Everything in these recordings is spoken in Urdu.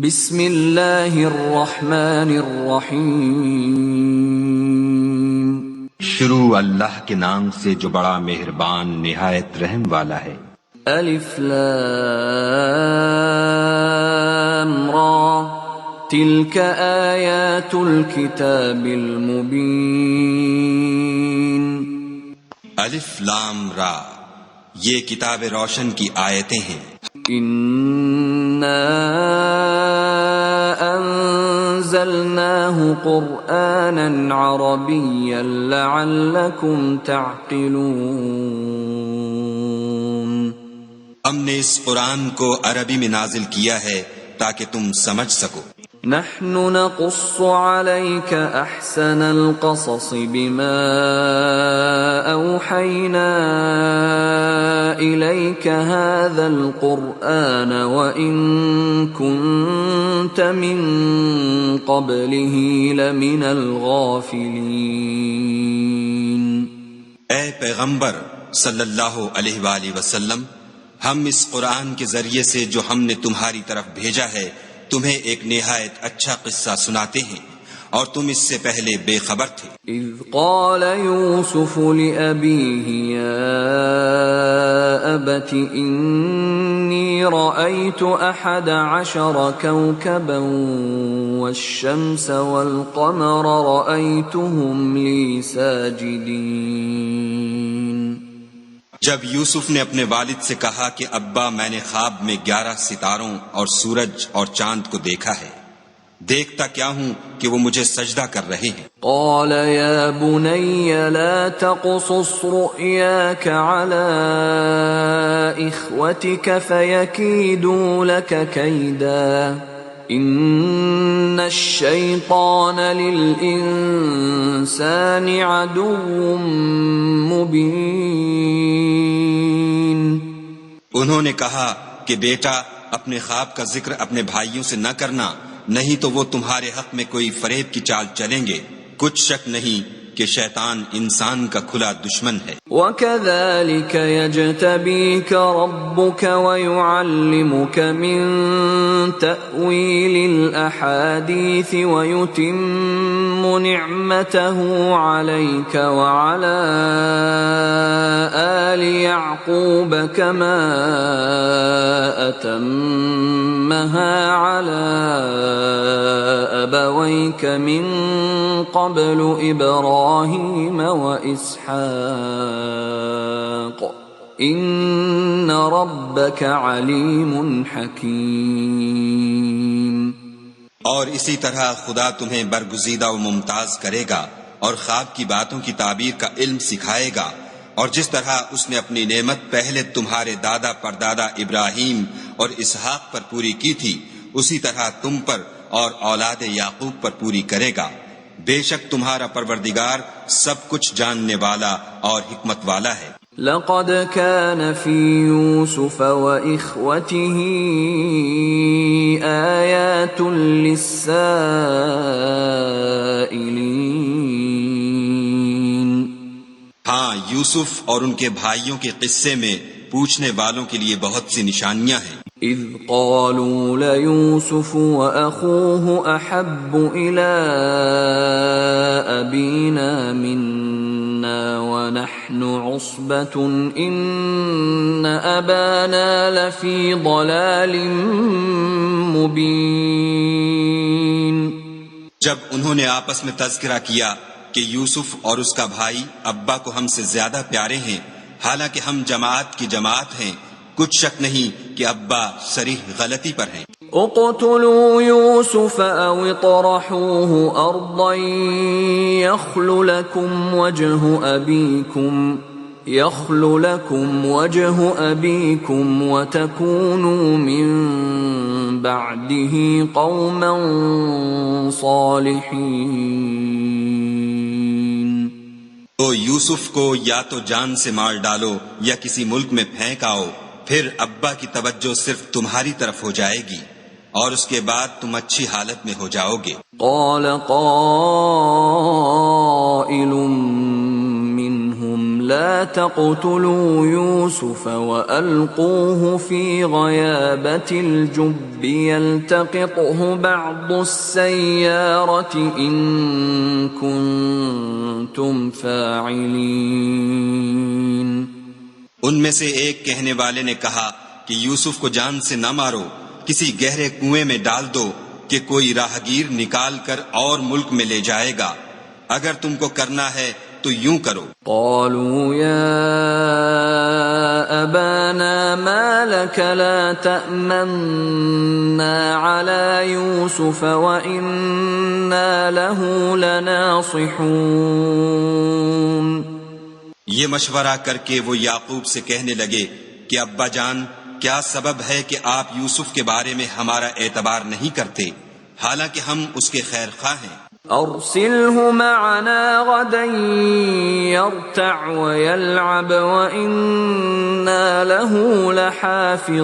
بسم اللہ الرحمن الرحیم۔ شروع اللہ کے نام سے جو بڑا مہربان نہایت رحم والا ہے۔ الف لام را تلک آیات الکتاب المبین۔ الف لام را، یہ کتاب روشن کی آیتیں ہیں۔ انا انزلناه قرآنا عربيا لعلكم تعقلون۔ ہم نے اس قرآن کو عربی میں نازل کیا ہے تاکہ تم سمجھ سکو۔ نحن نقص عليك احسن القصص بما اوحينا اليك هذا القرآن وان كنت من قبله لمن الغافلين۔ اے پیغمبر صلی اللہ علیہ وآلہ وسلم، ہم اس قرآن کے ذریعے سے جو ہم نے تمہاری طرف بھیجا ہے تمہیں ایک نہایت اچھا قصہ سناتے ہیں، اور تم اس سے پہلے بے خبر تھے۔ اذ قال یوسف لأبیہ یا ابت انی رأیت 11 کوکبا والشمس والقمر رأیتهم لی ساجدین۔ جب یوسف نے اپنے والد سے کہا کہ ابا میں نے خواب میں 11 ستاروں اور سورج اور چاند کو دیکھا ہے، دیکھتا کیا ہوں کہ وہ مجھے سجدہ کر رہے ہیں۔ قال یا بنی لا تقصص رؤیاک علی اخوتک فیکیدوا لک کیدا ان الشیطان للانسان عدو مبین۔ انہوں نے کہا کہ بیٹا اپنے خواب کا ذکر اپنے بھائیوں سے نہ کرنا، نہیں تو وہ تمہارے حق میں کوئی فریب کی چال چلیں گے۔ کچھ شک نہیں کہ شیطان انسان کا کھلا دشمن ہے۔ وَكَذَلِكَ يَجْتَبِيكَ رَبُّكَ وَيُعَلِّمُكَ مِن تَأْوِيلِ الْأَحَادِيثِ وَيُتِمُّ نِعْمَتَهُ عَلَيْكَ وَعَلَى آلِ يَعْقُوبَ كَمَا أَتَمَّهَا عَلَى أَبَوَيْكَ مِن قَبْلُ إِبْرَاهِيمَ وَإِسْحَاقَ إِنَّ رَبَّكَ عَلِيمٌ حَكِيمٌ۔ اور اسی طرح خدا تمہیں برگزیدہ و ممتاز کرے گا اور خواب کی باتوں کی تعبیر کا علم سکھائے گا، اور جس طرح اس نے اپنی نعمت پہلے تمہارے دادا پردادا ابراہیم اور اسحاق پر پوری کی تھی، اسی طرح تم پر اور اولاد یعقوب پر پوری کرے گا۔ بے شک تمہارا پروردگار سب کچھ جاننے والا اور حکمت والا ہے۔ لقد كان في يوسف وإخوته آيات للسائلين۔ ہاں، یوسف اور ان کے بھائیوں کے قصے میں پوچھنے والوں کے لیے بہت سی نشانیاں ہیں۔ اذ قالوا ليوسف وأخوه أحب إلى أبينا منا ونحن عصبة إن أبانا لفي ضلال مبين۔ جب انہوں نے آپس میں تذکرہ کیا کہ یوسف اور اس کا بھائی ابا کو ہم سے زیادہ پیارے ہیں، حالانکہ ہم جماعت کی جماعت ہیں، کچھ شک نہیں کہ ابا صریح غلطی پر ہیں۔ اقتلوا يوسف او اطرحوه ارضا يخل لكم وجه ابيكم وتكونوا من بعده قوما صالحين۔ تو یوسف کو یا تو جان سے مار ڈالو یا کسی ملک میں پھینک آؤ، پھر ابا کی توجہ صرف تمہاری طرف ہو جائے گی اور اس کے بعد تم اچھی حالت میں ہو جاؤ گے۔ قال قائل منهم لا تقتلوا يوسف وألقوه في غيابة الجب يلتقطه بعض السيارة إن كنتم فاعلين. ان میں سے ایک کہنے والے نے کہا کہ یوسف کو جان سے نہ مارو، کسی گہرے کنویں میں ڈال دو کہ کوئی راہگیر نکال کر اور ملک میں لے جائے گا. اگر تم کو کرنا ہے تو یوں کرو. قالوا يا أبانا ما لك لا تأمنا على يوسف وإنا له لناصحون. یہ مشورہ کر کے وہ یعقوب سے کہنے لگے کہ ابا جان، کیا سبب ہے کہ آپ یوسف کے بارے میں ہمارا اعتبار نہیں کرتے، حالانکہ ہم اس کے خیر خواہ ہیں. أرسله معنا غدا يرتع ويلعب وإنا له لحافظون.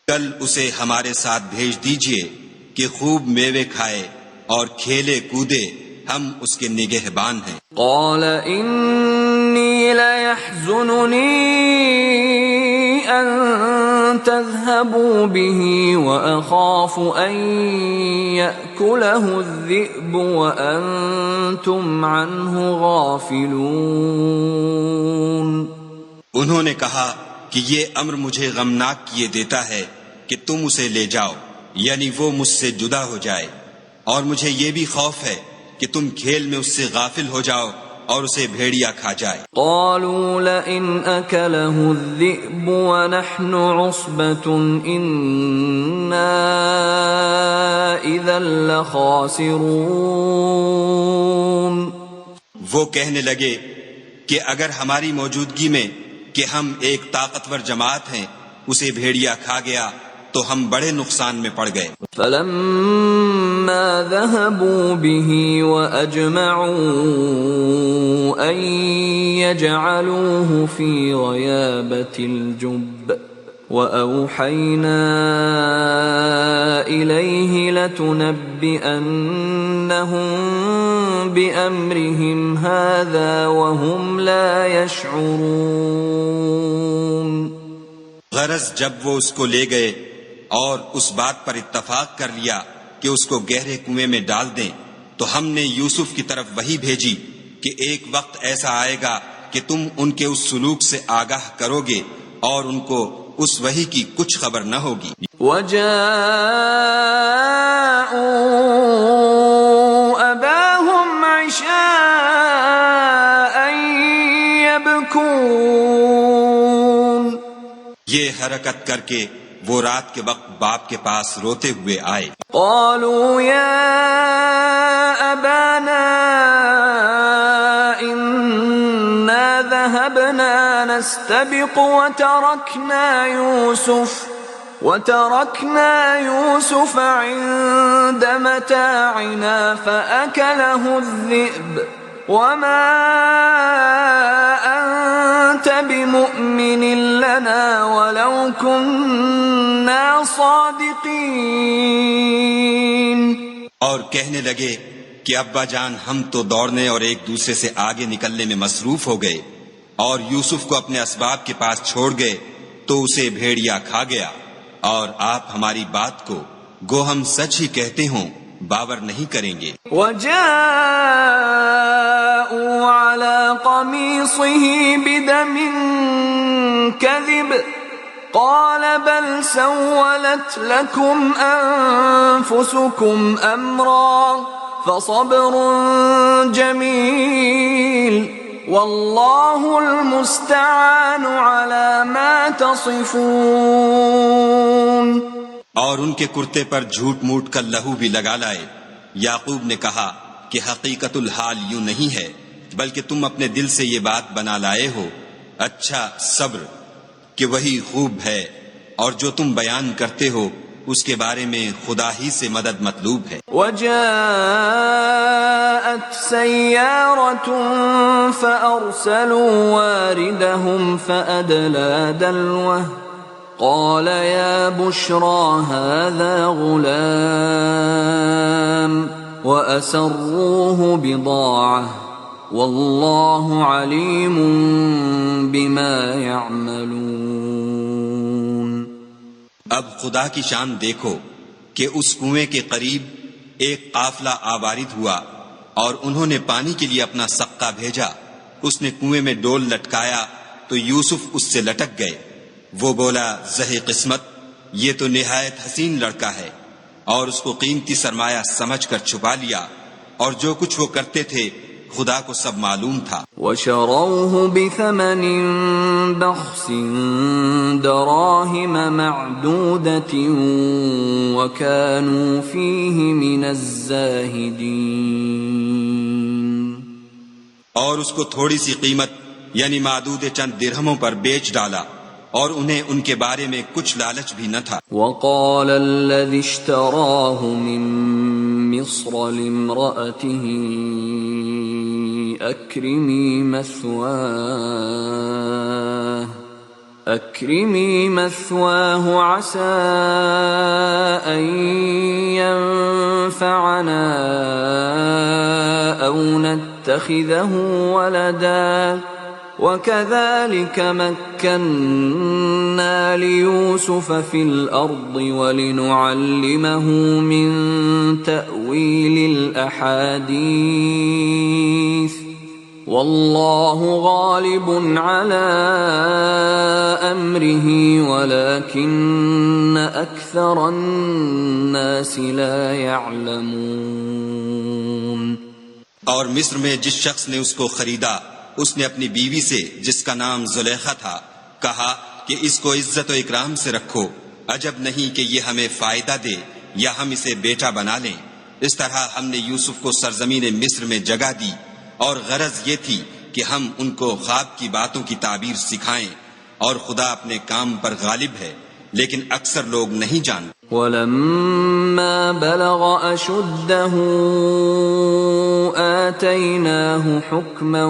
کل اسے ہمارے ساتھ بھیج دیجئے کہ خوب میوے کھائے اور کھیلے کودے، ہم اس کے نگہبان ہیں. قال إني ليحزنني أن تذهبوا به وأخاف أن يأكله الذئب وأنتم عنه غافلون. انہوں نے کہا کہ یہ امر مجھے غمناک کیے دیتا ہے کہ تم اسے لے جاؤ، یعنی وہ مجھ سے جدا ہو جائے، اور مجھے یہ بھی خوف ہے کہ تم کھیل میں اس سے غافل ہو جاؤ اور اسے بھیڑیا کھا جائے. قالوا لئن أكله الذئب ونحن عصبة إنا إذا لخاسرون. وہ کہنے لگے کہ اگر ہماری موجودگی میں کہ ہم ایک طاقتور جماعت ہیں اسے بھیڑیا کھا گیا تو ہم بڑے نقصان میں پڑ گئے. فلما ذهبوا به وأجمعوا أن يجعلوه في غيابة الجب وأوحينا إليه لتنبئنهم بأمرهم هذا وهم لا يشعرون. غرض جب وہ اس کو لے گئے اور اس بات پر اتفاق کر لیا کہ اس کو گہرے کنویں میں ڈال دیں، تو ہم نے یوسف کی طرف وحی بھیجی کہ ایک وقت ایسا آئے گا کہ تم ان کے اس سلوک سے آگاہ کرو گے اور ان کو اس وحی کی کچھ خبر نہ ہوگی. وَجَاءُوا أَبَاهُمْ عِشَاءً يَبْكُونَ. یہ حرکت کر کے وہ رات کے وقت باپ کے پاس روتے ہوئے آئے. قالوا يا أبانا إنا ذهبنا نستبق وتركنا يوسف عند متاعنا فأكله الذئب وما أنت بمؤمن لنا ولو كنا صادقين. اور کہنے لگے کہ ابا جان، ہم تو دوڑنے اور ایک دوسرے سے آگے نکلنے میں مصروف ہو گئے اور یوسف کو اپنے اسباب کے پاس چھوڑ گئے تو اسے بھیڑیا کھا گیا، اور آپ ہماری بات کو گو ہم سچ ہی کہتے ہوں باور نہیں کریں گے. وجاءوا على قميصه بدم كذب قال بل سولت لكم أنفسكم أمرا فصبر جميل والله المستعان على ما تصفون. اور ان کے کرتے پر جھوٹ موٹ کا لہو بھی لگا لائے. یعقوب نے کہا کہ حقیقت الحال یوں نہیں ہے، بلکہ تم اپنے دل سے یہ بات بنا لائے ہو. اچھا صبر کہ وہی خوب ہے، اور جو تم بیان کرتے ہو اس کے بارے میں خدا ہی سے مدد مطلوب ہے. وجاءت سيارة فأرسلوا واردهم فأدلى دلوه قال يا بشرى هذا غلام وأسروه بضاعة واللہ علیم بما یعملون۔ اب خدا کی شان دیکھو کہ اس کنویں کے قریب ایک قافلہ آوارد ہوا اور انہوں نے پانی کے لیے اپنا سقہ بھیجا۔ اس نے کنویں میں ڈول لٹکایا تو یوسف اس سے لٹک گئے۔ وہ بولا زہے قسمت، یہ تو نہایت حسین لڑکا ہے، اور اس کو قیمتی سرمایہ سمجھ کر چھپا لیا، اور جو کچھ وہ کرتے تھے خدا کو سب معلوم تھا۔ وَشَرَوْهُ بِثَمَنٍ بَخْسٍ دَرَاهِمَ مَعْدُودَةٍ وَكَانُوا فِيهِ مِنَ الزَّاهِدِينَ۔ اور اس کو تھوڑی سی قیمت یعنی معدود چند درہموں پر بیچ ڈالا، اور انہیں ان کے بارے میں کچھ لالچ بھی نہ تھا۔ وَقَالَ الَّذِي اشْتَرَاهُ مِن مِصْرَ لِامْرَأَتِهِ أكرمي مثواه عسى أن ينفعنا أو نتخذه ولدا وكذلك مكنا ليوسف في الأرض ولنعلمه من تأويل الأحاديث والله غالب على أمره ولكن أكثر الناس لا يعلمون۔ اور مصر میں جس شخص نے اس کو خریدا، اس نے اپنی بیوی سے جس کا نام زلیخا تھا کہا کہ اس کو عزت و اکرام سے رکھو، عجب نہیں کہ یہ ہمیں فائدہ دے یا ہم اسے بیٹا بنا لیں۔ اس طرح ہم نے یوسف کو سرزمین مصر میں جگہ دی، اور غرض یہ تھی کہ ہم ان کو خواب کی باتوں کی تعبیر سکھائیں، اور خدا اپنے کام پر غالب ہے، لیکن اکثر لوگ نہیں جانتے۔ وَلَمَّا بَلَغَ أَشُدَّهُ آتَيْنَاهُ حُكْمًا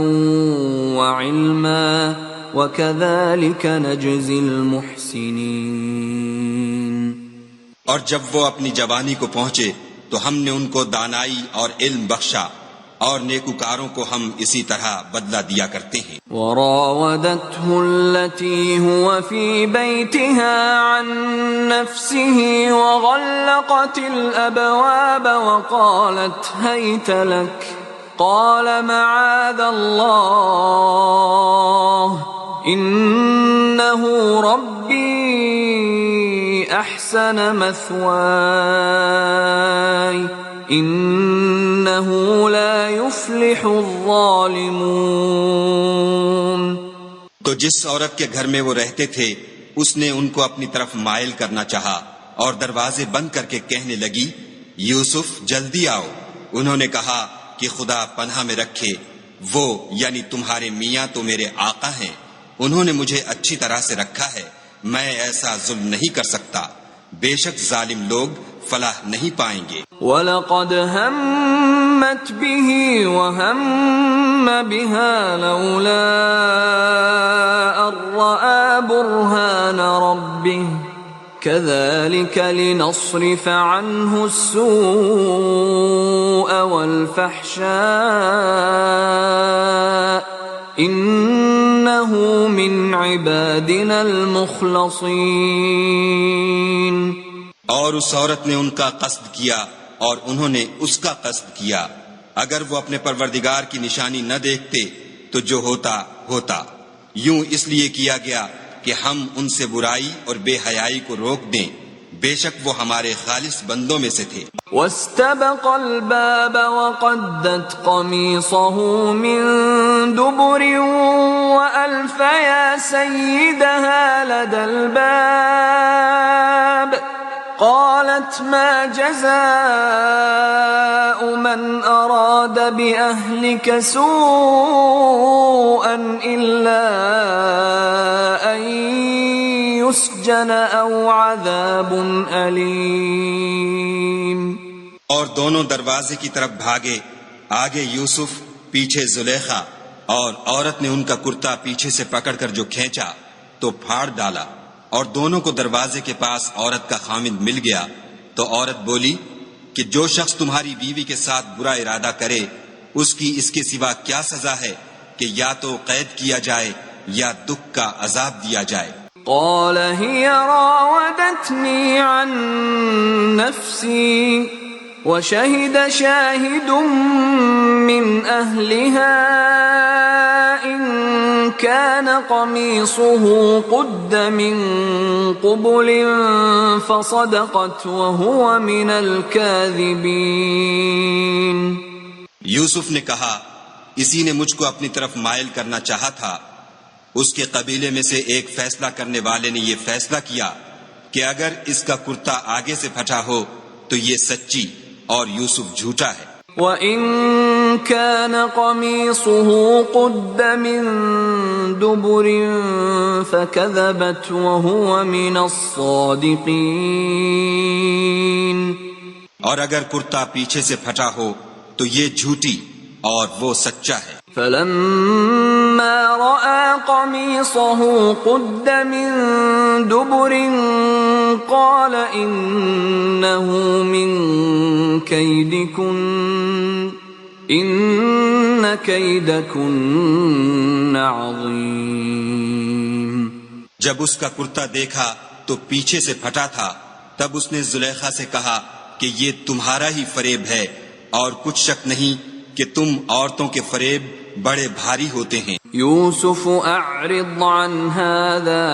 وَعِلْمًا وَكَذَلِكَ نَجْزِي الْمُحْسِنِينَ۔ اور جب وہ اپنی جوانی کو پہنچے تو ہم نے ان کو دانائی اور علم بخشا، اور نیکوکاروں کو ہم اسی طرح بدلہ دیا کرتے ہیں۔ وراودته التي هو في بيتها عن نفسه وغلقت الأبواب وقالت هيت لك قال معاذ الله إنه ربي أحسن مثواي إنه لا يفلح الظالمون۔ تو جس عورت کے گھر میں وہ رہتے تھے اس نے ان کو اپنی طرف مائل کرنا چاہا اور دروازے بند کر کے کہنے لگی یوسف جلدی آؤ۔ انہوں نے کہا کہ خدا پناہ میں رکھے، وہ یعنی تمہارے میاں تو میرے آقا ہیں، انہوں نے مجھے اچھی طرح سے رکھا ہے، میں ایسا ظلم نہیں کر سکتا، بے شک ظالم لوگ فلاح نہیں پائیں گے۔ وَلَقَدْ هَمَّتْ بِهِ وَهَمَّ بِهَا لَوْلَا أَن رَّأَىٰ بُرْهَانَ رَبِّهِ كَذَٰلِكَ لِنَصْرِفَ عَنْهُ السُّوءَ وَالْفَحْشَاءَ إِنَّهُ مِنْ عِبَادِنَا الْمُخْلَصِينَ۔ اور اس عورت نے ان کا قصد کیا اور انہوں نے اس کا قصد کیا، اگر وہ اپنے پروردگار کی نشانی نہ دیکھتے تو جو ہوتا ہوتا، یوں اس لیے کیا گیا کہ ہم ان سے برائی اور بے حیائی کو روک دیں، بے شک وہ ہمارے خالص بندوں میں سے تھے۔ وَاسْتَبَقَ الْبَابَ وَقَدَّتْ قَمِيصَهُ مِن دُبُرٍ وَأَلْفَ يَا سَيِّدَهَا لَدَى الْبَابِ قالت ما جزاء من أراد بأهلك سوءا إلا أن يسجن أو عذاب أليم۔ اور دونوں دروازے کی طرف بھاگے، آگے یوسف پیچھے زلیخا، اور عورت نے ان کا کرتا پیچھے سے پکڑ کر جو کھینچا تو پھاڑ ڈالا، اور دونوں کو دروازے کے پاس عورت کا خامند مل گیا۔ تو عورت بولی کہ جو شخص تمہاری بیوی کے ساتھ برا ارادہ کرے اس کی اس کے سوا کیا سزا ہے کہ یا تو قید کیا جائے یا دکھ کا عذاب دیا جائے؟ قال هي راودتني عن نفسي وشهد شاهد من أهلها إن كان قميصه قد من قبل فصدقت وهو من الكاذبين. یوسف نے کہا اسی نے مجھ کو اپنی طرف مائل کرنا چاہا تھا. اس کے قبیلے میں سے ایک فیصلہ کرنے والے نے یہ فیصلہ کیا کہ اگر اس کا کرتا آگے سے پھٹا ہو تو یہ سچی اور یوسف جھوٹا ہے. وَإِن كَانَ قَمِيصُهُ قُدَّ مِن دُبُرٍ فَكَذَبَتْ وَهُوَ مِنَ الصَّادِقِينَ. اور اگر کرتا پیچھے سے پھٹا ہو تو یہ جھوٹی اور وہ سچا ہے. فَلَمَّا رَأَى قَمِيصَهُ قُدَّ مِن دُبُرٍ قَالَ إِنَّهُ مِن كَيْدِكُنَّ إِنَّ كَيْدَكُنَّ عَظِيمٌ. جب اس کا کرتا دیکھا تو پیچھے سے پھٹا تھا، تب اس نے زلیخا سے کہا کہ یہ تمہارا ہی فریب ہے اور کچھ شک نہیں کہ تم عورتوں کے فریب بڑے بھاری ہوتے ہیں. یوسف اعرض عن هذا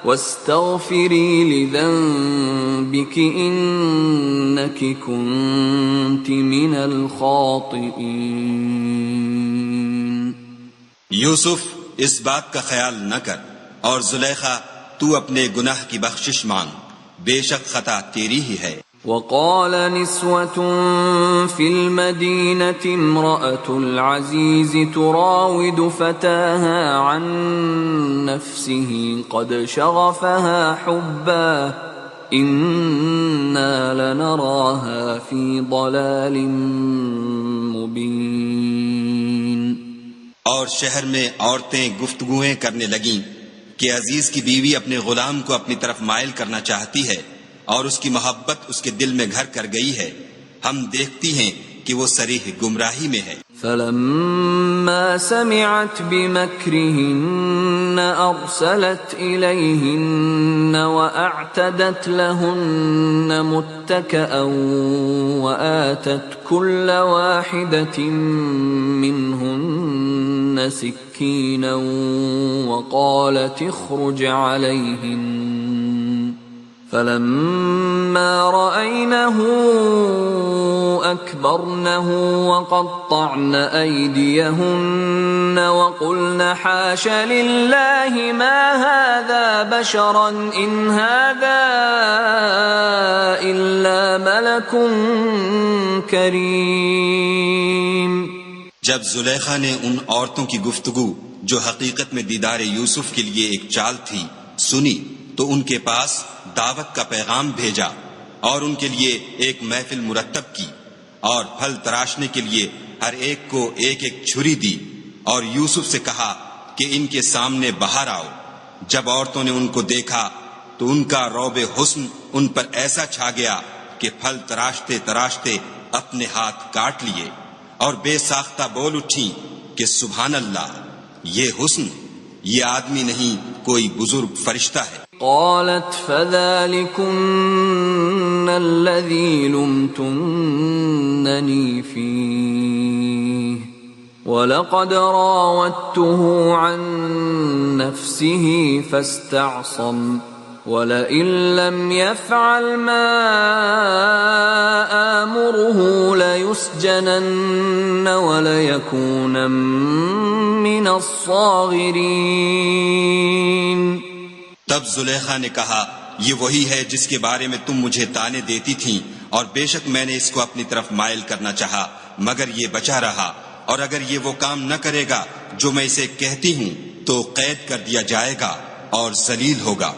واستغفری لذنبک انک کنت من الخاطئین. یوسف اس بات کا خیال نہ کر، اور زلیخا تو اپنے گناہ کی بخشش مانگ، بے شک خطا تیری ہی ہے. وقال نسوة في المدينة امرأة العزيز تراود فتاها عن نفسه قد شغفها حبا إنا لنراها في ضلال مبين. اور شہر میں عورتیں گفتگویں کرنے لگیں کہ عزیز کی بیوی اپنے غلام کو اپنی طرف مائل کرنا چاہتی ہے اور اس کی محبت اس کے دل میں گھر کر گئی ہے، ہم دیکھتی ہیں کہ وہ صریح گمراہی میں ہے. فلما سمعت بمكرهن أرسلت إليهن وأعتدت لهن متكئا وآتت كل واحدة منهن سكينا وقالت اخرج عليهن. فلما رأينه أكبرنه وقطعن أيديهن وقلن حاش لله ما هذا بشرا إن هذا إلا ملك كريم. جب زلیخا نے ان عورتوں کی گفتگو جو حقیقت میں دیدار یوسف کے لیے ایک چال تھی سنی تو ان کے پاس دعوت کا پیغام بھیجا اور ان کے لیے ایک محفل مرتب کی اور پھل تراشنے کے لیے ہر ایک کو ایک ایک چھری دی اور یوسف سے کہا کہ ان کے سامنے باہر آؤ. جب عورتوں نے ان کو دیکھا تو ان کا رعب حسن ان پر ایسا چھا گیا کہ پھل تراشتے تراشتے اپنے ہاتھ کاٹ لیے اور بے ساختہ بول اٹھیں کہ سبحان اللہ، یہ حسن، یہ آدمی نہیں کوئی بزرگ فرشتہ ہے. قالت فذلكن الذي لمتنني فيه ولقد راودته عن نفسه فاستعصم ولئن لم يفعل ما آمره ليسجنن وليكون من الصاغرين. تب زلیخا نے کہا یہ وہی ہے جس کے بارے میں تم مجھے تانے دیتی تھیں، اور بے شک میں نے اس کو اپنی طرف مائل کرنا چاہا مگر یہ بچا رہا، اور اگر یہ وہ کام نہ کرے گا جو میں اسے کہتی ہوں تو قید کر دیا جائے گا اور ذلیل ہوگا.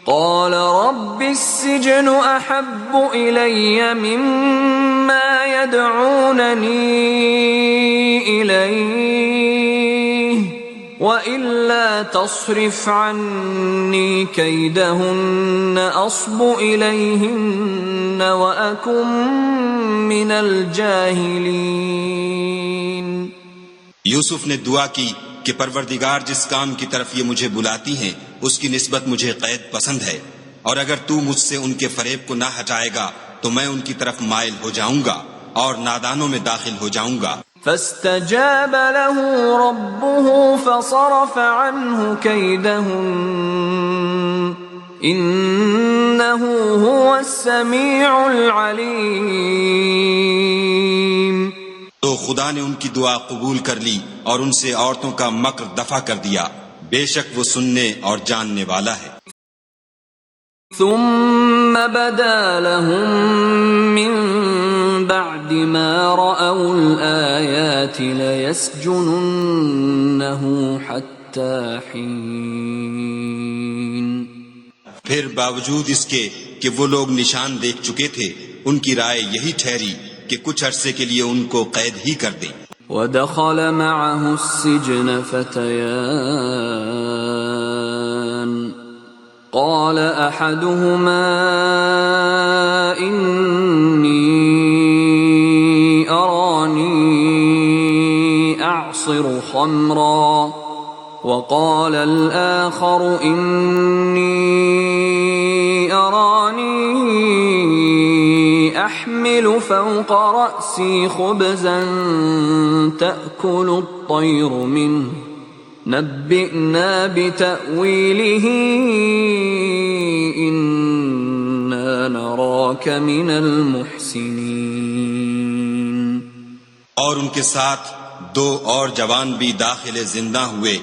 قال رب السجن احب الی مما يدعوننی الیہ وَإِلَّا تَصْرِفْ عَنِّي كَيْدَهُنَّ أَصْبُ إِلَيْهِنَّ وَأَكُنْ مِنَ الْجَاهِلِينَ. یوسف نے دعا کی کہ پروردگار جس کام کی طرف یہ مجھے بلاتی ہیں اس کی نسبت مجھے قید پسند ہے، اور اگر تو مجھ سے ان کے فریب کو نہ ہٹائے گا تو میں ان کی طرف مائل ہو جاؤں گا اور نادانوں میں داخل ہو جاؤں گا۔ فاستجاب له ربه فصرف عنه كيدهن إنه هو السميع العليم۔ تو خدا نے ان کی دعا قبول کر لی اور ان سے عورتوں کا مکر دفع کر دیا، بے شک وہ سننے اور جاننے والا ہے۔ ثم بدا لهم من بعد ما رأوا الآيات ليسجننه حتى حين۔ پھر باوجود اس کے کہ وہ لوگ نشان دیکھ چکے تھے، ان کی رائے یہی ٹھہری کہ کچھ عرصے کے لیے ان کو قید ہی کر دیں۔ ودخل معه السجن فتيان قال احدهما اني اراني اعصر خمرا وقال الاخر اني اراني احمل فوق رأسي خبزا تأكل الطير منه نبئنا بتأويله إنا نراك من المحسنين۔ اور ان کے ساتھ دو اور جوان بھی داخل زندہ ہوئے،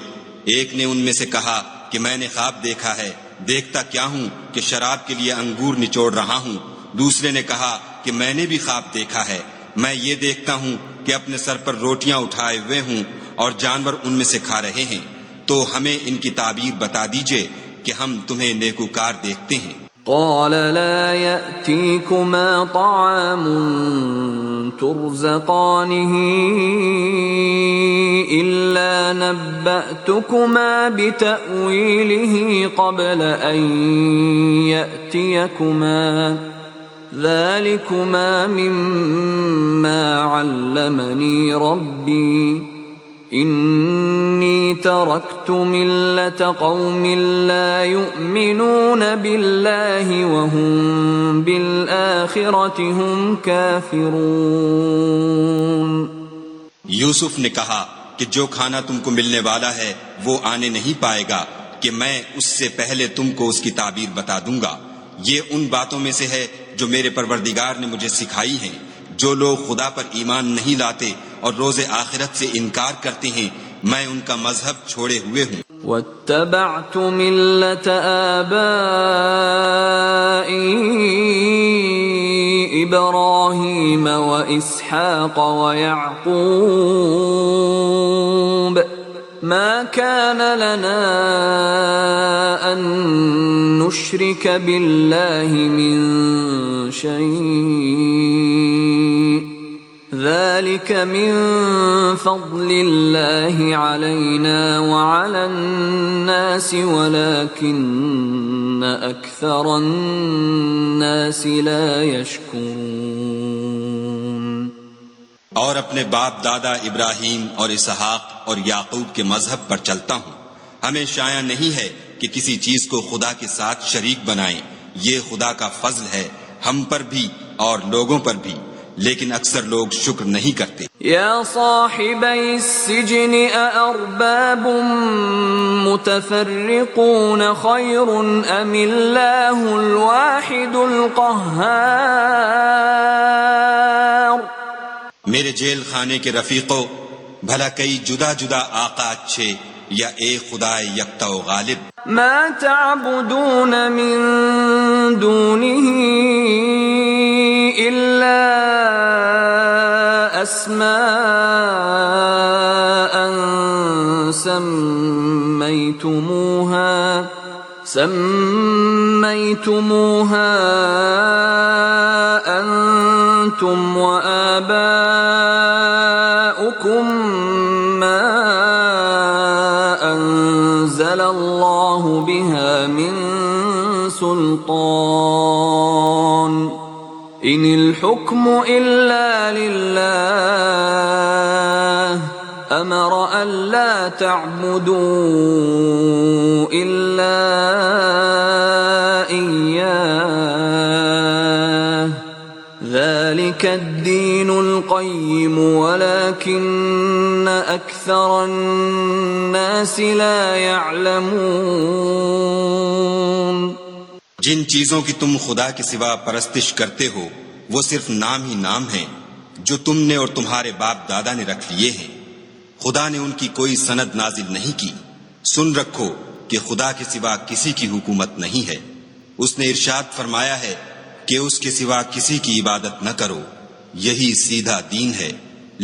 ایک نے ان میں سے کہا کہ میں نے خواب دیکھا ہے، دیکھتا کیا ہوں کہ شراب کے لیے انگور نچوڑ رہا ہوں۔ دوسرے نے کہا کہ میں نے بھی خواب دیکھا ہے، میں یہ دیکھتا ہوں کہ اپنے سر پر روٹیاں اٹھائے ہوئے ہوں اور جانور ان میں سے کھا رہے ہیں، تو ہمیں ان کی تعبیر بتا دیجئے کہ ہم تمہیں نیکوکار دیکھتے ہیں۔ قال لا يأتيكما طعام ترزقانه إلا نبأتكما بتأويله قبل أن يأتيكما ذلكما مما علمني ربي إني تركت ملة قوم لا يؤمنون بالله وهم بالآخرة هم كافرون۔ یوسف نے کہا کہ جو کھانا تم کو ملنے والا ہے وہ آنے نہیں پائے گا کہ میں اس سے پہلے تم کو اس کی تعبیر بتا دوں گا۔ یہ ان باتوں میں سے ہے جو میرے پروردگار نے مجھے سکھائی ہیں۔ جو لوگ خدا پر ایمان نہیں لاتے اور روز آخرت سے انکار کرتے ہیں، میں ان کا مذہب چھوڑے ہوئے ہوں۔ واتبعت ملة آبائي إبراهيم وإسحاق ويعقوب ما كان لنا أن نشرك بالله من شيء ذلك من فضل الله علينا وعلى الناس ولكن أكثر الناس لا يشكرون۔ اور اپنے باپ دادا ابراہیم اور اسحاق اور یعقوب کے مذہب پر چلتا ہوں۔ ہمیں شایع نہیں ہے کہ کسی چیز کو خدا کے ساتھ شریک بنائیں، یہ خدا کا فضل ہے ہم پر بھی اور لوگوں پر بھی، لیکن اکثر لوگ شکر نہیں کرتے۔ یا صاحبی السجن اارباب متفرقون خیر ام اللہ الواحد القہار۔ میرے جیل خانے کے رفیقوں، بھلا کئی جدا جدا آقا اچھے یا ایک خدا یکتا و غالب؟ ما تعبدون من دونه الا اسماء سميتموها انتم وآباؤكم ما انزل الله بها من سلطان ان الحكم الا لله أمر ألا تعبدوا إلا إياه ذلك الدين القيم ولكن أكثر الناس لا يعلمون۔ جن چیزوں کی تم خدا کے سوا پرستش کرتے ہو وہ صرف نام ہی نام ہیں جو تم نے اور تمہارے باپ دادا نے رکھ لیے ہیں، خدا نے ان کی کوئی سند نازل نہیں کی۔ سن رکھو کہ خدا کے سوا کسی کی حکومت نہیں ہے، اس نے ارشاد فرمایا ہے کہ اس کے سوا کسی کی عبادت نہ کرو، یہی سیدھا دین ہے،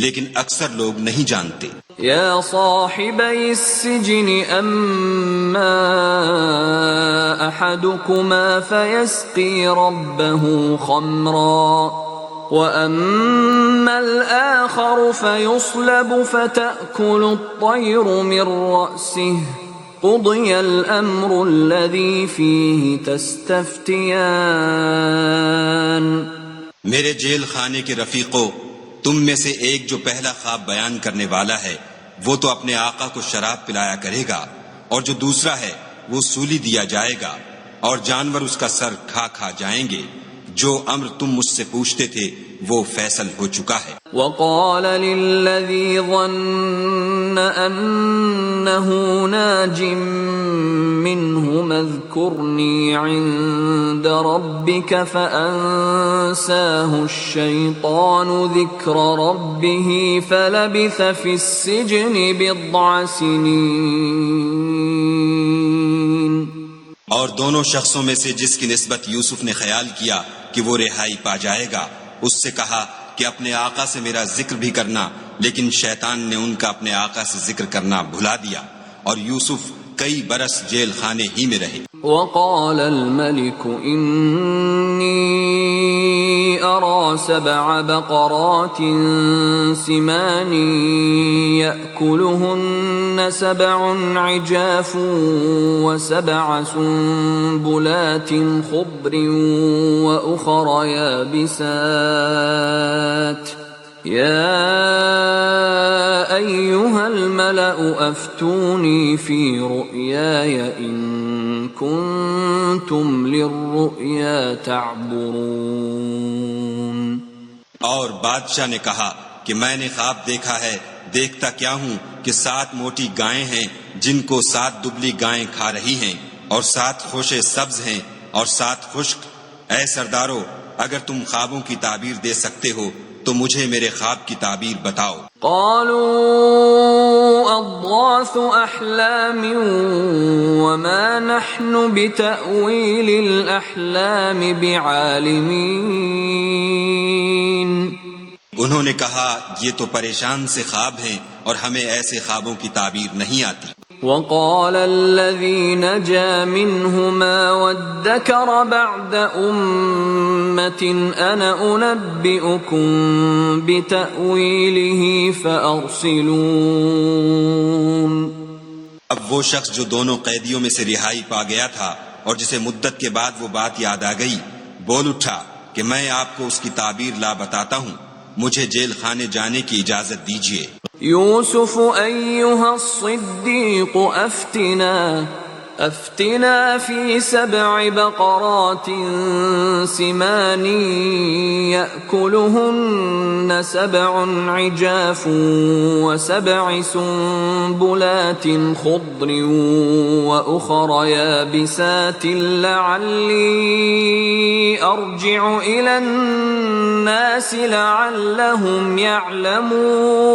لیکن اکثر لوگ نہیں جانتے۔ یا صاحبی السجن اما احدكما فيسقي ربه خمرا واما الاخر فيصلب فتأكل الطير من رأسه قضي الامر الذي فيه تستفتيان۔ میرے جیل خانے کے رفیقو، تم میں سے ایک جو پہلا خواب بیان کرنے والا ہے وہ تو اپنے آقا کو شراب پلایا کرے گا، اور جو دوسرا ہے وہ سولی دیا جائے گا، اور جانور اس کا سر کھا کھا جائیں گے۔ جو امر تم مجھ سے پوچھتے تھے وہ فیصل ہو چکا ہے۔ وقال للذي ظن أنه ناج منهما اذكرني عند ربك فأنساه الشيطان ذكر ربه فلبث في السجن بضع سنين۔ اور دونوں شخصوں میں سے جس کی نسبت یوسف نے خیال کیا کہ وہ رہائی پا جائے گا، اس سے کہا کہ اپنے آقا سے میرا ذکر بھی کرنا، لیکن شیطان نے ان کا اپنے آقا سے ذکر کرنا بھلا دیا، اور یوسف کئی برس جیل خانے ہی میں رہے۔ وقال الملك إني أرى 7 بقرات سمان يأكلهن 7 عجاف و7 سنبلات خضر وأخر يابسات يا أيها الملأ أفتوني في رؤياي إن كنتم للرؤيا تعبرون۔ اور بادشاہ نے کہا کہ میں نے خواب دیکھا ہے، دیکھتا کیا ہوں کہ 7 موٹی گائیں ہیں جن کو 7 دبلی گائیں کھا رہی ہیں، اور 7 خوشے سبز ہیں اور 7 خشک۔ اے سردارو، اگر تم خوابوں کی تعبیر دے سکتے ہو تو مجھے میرے خواب کی تعبیر بتاؤ۔ قالوا اضغاث احلام وما نحن بتأويل الاحلام بعالمين۔ انہوں نے کہا یہ تو پریشان سے خواب ہیں اور ہمیں ایسے خوابوں کی تعبیر نہیں آتی۔ وقال الذي نجا منهما وادكر بعد أمة أنا أنبئكم بتأويله فأرسلون۔ اب وہ شخص جو دونوں قیدیوں میں سے رہائی پا گیا تھا اور جسے مدت کے بعد وہ بات یاد آ گئی، بول اٹھا کہ میں آپ کو اس کی تعبیر لا بتاتا ہوں، مجھے جیل خانے جانے کی اجازت دیجیے۔ يوسف أيها الصديق أفتنا في 7 بقرات سمان يأكلهن 7 عجاف و7 سنبلات خضر وأخر يابسات لعلي أرجع إلى الناس لعلهم يعلمون۔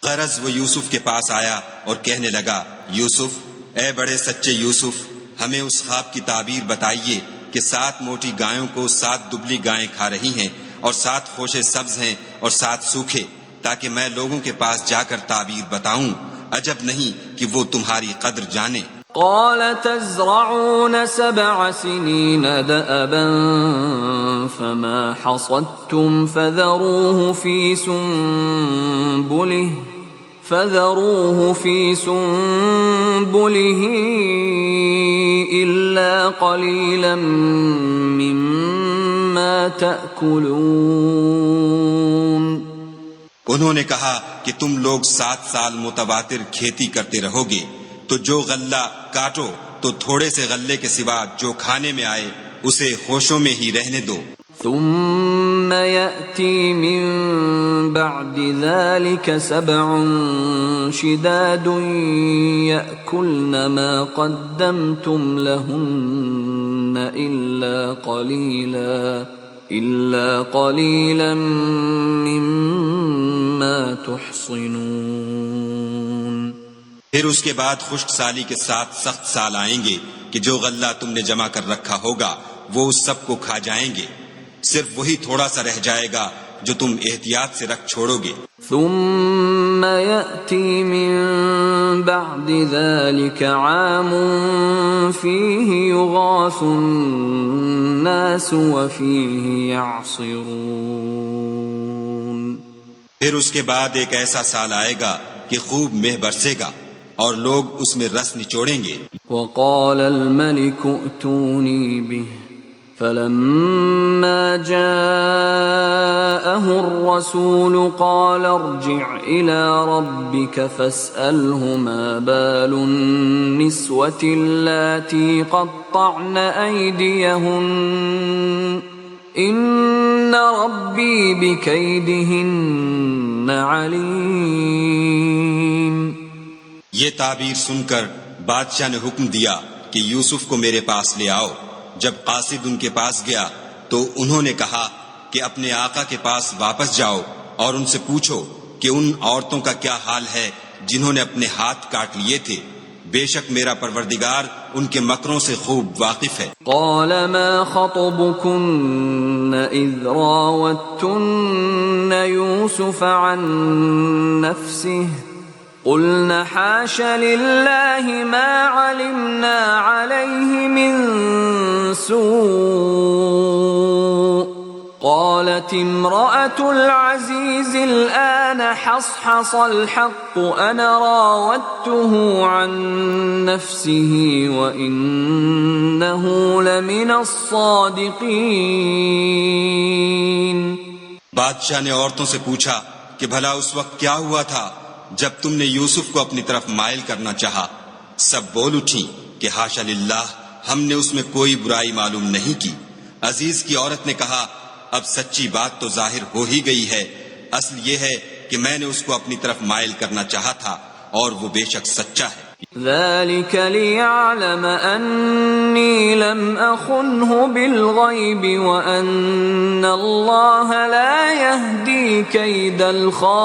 غرض وہ یوسف کے پاس آیا اور کہنے لگا، یوسف، اے بڑے سچے یوسف، ہمیں اس خواب کی تعبیر بتائیے کہ 7 موٹی گایوں کو 7 دبلی گائیں کھا رہی ہیں، اور 7 خوشے سبز ہیں اور 7 سوکھے، تاکہ میں لوگوں کے پاس جا کر تعبیر بتاؤں، عجب نہیں کہ وہ تمہاری قدر جانے۔ قال تزرعون 7 سنين دأبا فما حصدتم فذروه في سنبله إلا قليلا مما تأكلون۔ انہوں نے کہا کہ تم لوگ 7 سال متواتر کھیتی کرتے رہو گے، تو جو غلہ کاٹو تو تھوڑے سے غلے کے سوا جو کھانے میں آئے اسے خوشوں میں ہی رہنے دو۔ ثم يأتي من بعد ذلك 7 شداد يأكلن ما قدمتم لهن إلا قليلا مما تحصنون۔ پھر اس کے بعد خشک سالی کے ساتھ سخت سال آئیں گے کہ جو غلہ تم نے جمع کر رکھا ہوگا وہ اس سب کو کھا جائیں گے، صرف وہی تھوڑا سا رہ جائے گا جو تم احتیاط سے رکھ چھوڑو گے۔ ثم يأتي من بعد ذلك عام فيه يغاث الناس وفيه يعصرون۔ پھر اس کے بعد ایک ایسا سال آئے گا کہ خوب مہ برسے گا اور لوگ اس میں رس نچوڑیں گے۔ وقال الملك ائتوني به فلما جاءه الرسول قال ارجع إلى ربك فاسأله ما بال النسوة اللاتي قطعن أيديهن إن ربي بكيدهن عليم۔ یہ تعبیر سن کر بادشاہ نے حکم دیا کہ یوسف کو میرے پاس لے آؤ۔ جب قاصد ان کے پاس گیا تو انہوں نے کہا کہ اپنے آقا کے پاس واپس جاؤ اور ان سے پوچھو کہ ان عورتوں کا کیا حال ہے جنہوں نے اپنے ہاتھ کاٹ لیے تھے، بے شک میرا پروردگار ان کے مکروں سے خوب واقف ہے۔ قال ما خطبكن إذ راوتن يوسف عن نفسه قلنا حاش لله ما علمنا عليه من سوء قالت امرأة العزيز الآن حصحص الحق أنا راودته عن نفسه وإنه لمن الصادقين۔ بادشاہ نے عورتوں سے پوچھا کہ بھلا اس وقت کیا ہوا تھا جب تم نے یوسف کو اپنی طرف مائل کرنا چاہا؟ سب بول اٹھی کہ حاشا للہ، ہم نے اس میں کوئی برائی معلوم نہیں کی۔ عزیز کی عورت نے کہا اب سچی بات تو ظاہر ہو ہی گئی ہے، اصل یہ ہے کہ میں نے اس کو اپنی طرف مائل کرنا چاہا تھا اور وہ بے شک سچا ہے۔ ذلك ليعلم أني لم أخنه بالغيب وأن الله لا يهدي كيد الخائنين۔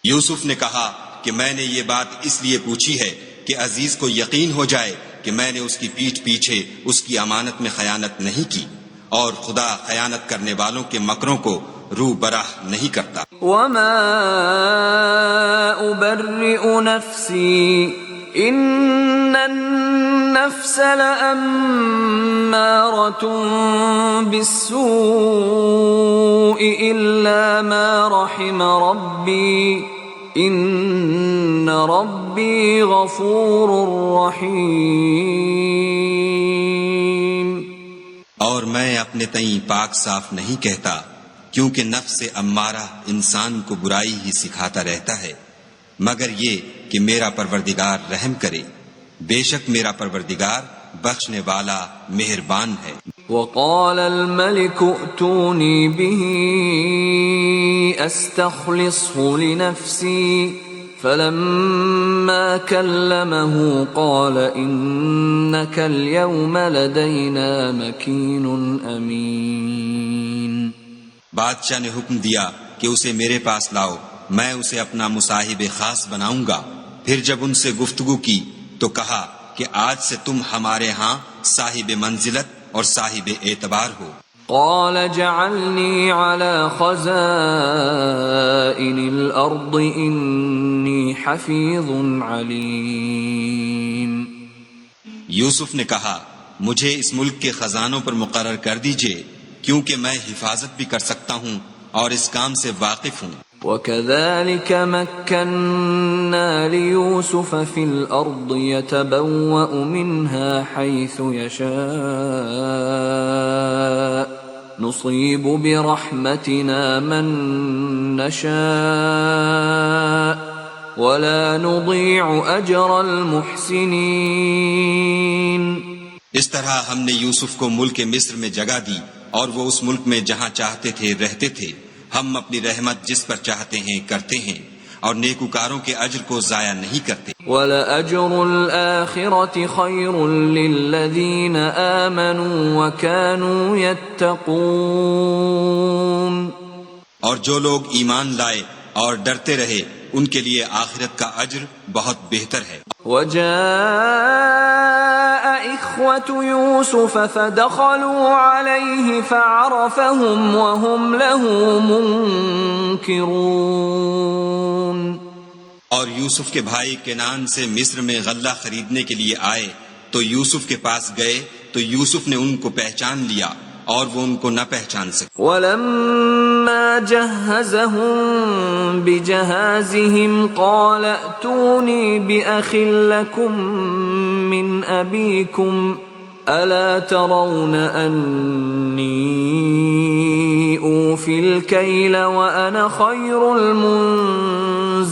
یوسف نے کہا کہ میں نے یہ بات اس لیے پوچھی ہے کہ عزیز کو یقین ہو جائے کہ میں نے اس کی پیٹھ پیچھے اس کی امانت میں خیانت نہیں کی، اور خدا خیانت کرنے والوں کے مکروں کو رو براہ نہیں کرتا۔ وما أبرئ نفسي إن النفس لأمارة بالسوء إلا ما رحم ربي إن ربي غفور رحيم۔ اور میں اپنے تئیں پاک صاف نہیں کہتا، کیونکہ نفس امارہ انسان کو برائی ہی سکھاتا رہتا ہے، مگر یہ کہ میرا پروردگار رحم کرے، بے شک میرا پروردگار بخشنے والا مہربان ہے۔ وقال الملك ائتوني به استخلصه لنفسي فلما كلمه قال إنك اليوم لدينا مكين أمين۔ بادشاہ نے حکم دیا کہ اسے میرے پاس لاؤ، میں اسے اپنا مصاحب خاص بناؤں گا۔ پھر جب ان سے گفتگو کی تو کہا کہ آج سے تم ہمارے ہاں صاحب منزلت اور صاحب اعتبار ہو۔ قال جعلني على خزائن الأرض إني حفيظ عليم۔ یوسف نے کہا مجھے اس ملک کے خزانوں پر مقرر کر دیجئے، کیونکہ میں حفاظت بھی کر سکتا ہوں اور اس کام سے واقف ہوں۔ وكذلك مكنا ليوسف في الأرض يتبوأ منها حيث يشاء نصيب برحمتنا من نشاء ولا نضيع أجر المحسنين. اس طرح ہم نے یوسف کو ملک مصر میں جگہ دی اور وہ اس ملک میں جہاں چاہتے تھے رہتے تھے. ہم اپنی رحمت جس پر چاہتے ہیں کرتے ہیں اور نیکوکاروں کے اجر کو ضائع نہیں کرتے. وَلَأَجْرُ الْآخِرَةِ خَيْرٌ لِّلَّذِينَ آمَنُوا وَكَانُوا يَتَّقُونَ. اور جو لوگ ایمان لائے اور ڈرتے رہے ان کے لیے آخرت کا اجر بہت بہتر ہے. وَجَاءَ إِخْوَةُ يُوسُفَ فَدَخَلُوا عَلَيْهِ فَعَرَفَهُمْ وَهُمْ لَهُ مُنكِرُونَ. اور یوسف کے بھائی کنان سے مصر میں غلہ خریدنے کے لیے آئے تو یوسف کے پاس گئے تو یوسف نے ان کو پہچان لیا اور وہ ان کو نہ پہچان سکے. وَلَمَّا جَهَّزَهُم بِجَهَازِهِمْ قَالَ ائْتُونِي بِأَخٍ لَّكُم مِّنْ أَبِيكُمْ أَلَا تَرَوْنَ أَنِّي أُوفِي الْكَيْلَ وَأَنَا خَيْرُ الْمُنزِلِينَ.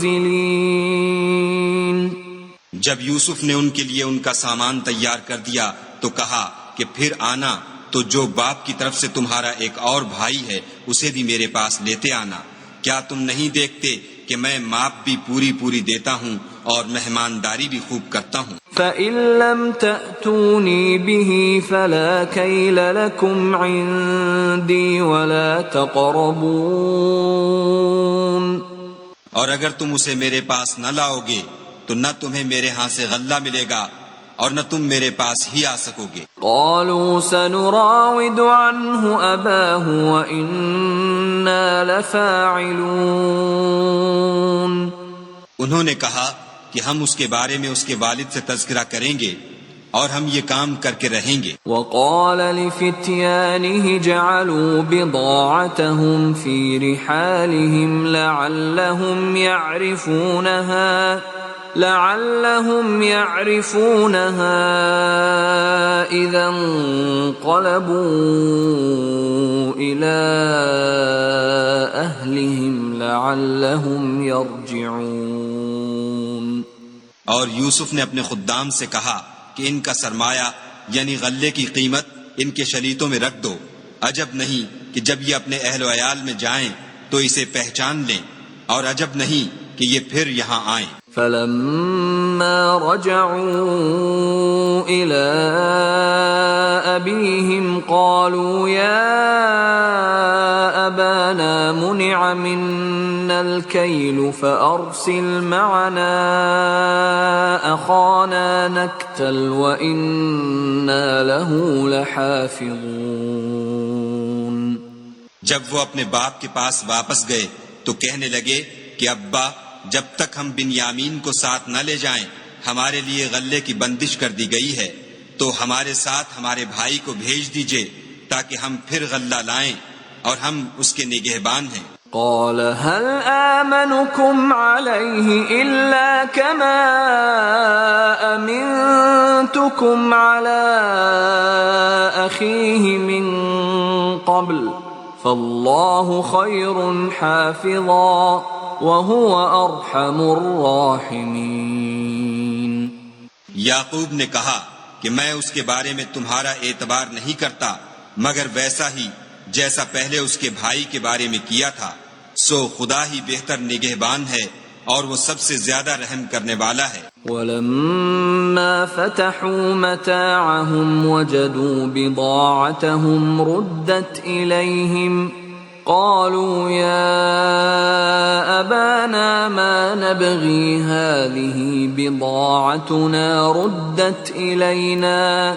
جب یوسف نے ان کے لیے ان کا سامان تیار کر دیا تو کہا کہ پھر آنا تو جو باپ کی طرف سے تمہارا ایک اور بھائی ہے اسے بھی میرے پاس لیتے آنا. کیا تم نہیں دیکھتے کہ میں ماپ بھی پوری پوری دیتا ہوں اور مہمانداری بھی خوب کرتا ہوں. فَإِن لَّمْ تَأْتُونِي بِهِ فَلَا كَيْلَ لَكُمْ عِندِي وَلَا تَقْرَبُونَ. اور اگر تم اسے میرے پاس نہ لاؤ گے تو نہ تمہیں میرے ہاں سے غلہ ملے گا اور نہ تم میرے پاس ہی آ سکو گے. قالوا سنراود عنه أباه وإنا لفاعلون. انہوں نے کہا کہ ہم اس کے بارے میں اس کے والد سے تذکرہ کریں گے اور ہم یہ کام کر کے رہیں گے. وقال لفتيانه جعلوا بضاعتهم في رحالهم لعلهم يعرفونها إذا انقلبوا إلى أهلهم لعلهم يرجعون. اور یوسف نے اپنے خدام سے کہا کہ ان کا سرمایہ یعنی غلے کی قیمت ان کے شلیتوں میں رکھ دو. عجب نہیں کہ جب یہ اپنے اہل و عیال میں جائیں تو اسے پہچان لیں اور عجب نہیں کہ یہ پھر یہاں آئیں. فلما رجعوا إلى أبيهم قالوا يا أبانا منع منا الكيل فأرسل معنا أخانا نكتل وإنا له لحافظون. جب وہ اپنے باپ کے پاس واپس گئے تو کہنے لگے کہ ابا جب تک ہم بنیامین کو ساتھ نہ لے جائیں ہمارے لیے غلے کی بندش کر دی گئی ہے تو ہمارے ساتھ ہمارے بھائی کو بھیج دیجئے تاکہ ہم پھر غلہ لائیں اور ہم اس کے نگہبان ہیں. قال هل آمنكم عليه إلا كما أمنتكم على أخيه من قبل فالله خير حافظا وَهُوَ أَرْحَمُ الرَّاحِمِينَ. یعقوب نے کہا کہ میں اس کے بارے میں تمہارا اعتبار نہیں کرتا مگر ویسا ہی جیسا پہلے اس کے بھائی کے بارے میں کیا تھا. سو خدا ہی بہتر نگہبان ہے اور وہ سب سے زیادہ رحم کرنے والا ہے. وَلَمَّا فَتَحُوا مَتَاعَهُمْ وَجَدُوا بِضَاعَتَهُمْ رُدَّتْ إِلَيْهِمْ قالوا يا أبانا ما نبغي هذه بضاعتنا ردت إلينا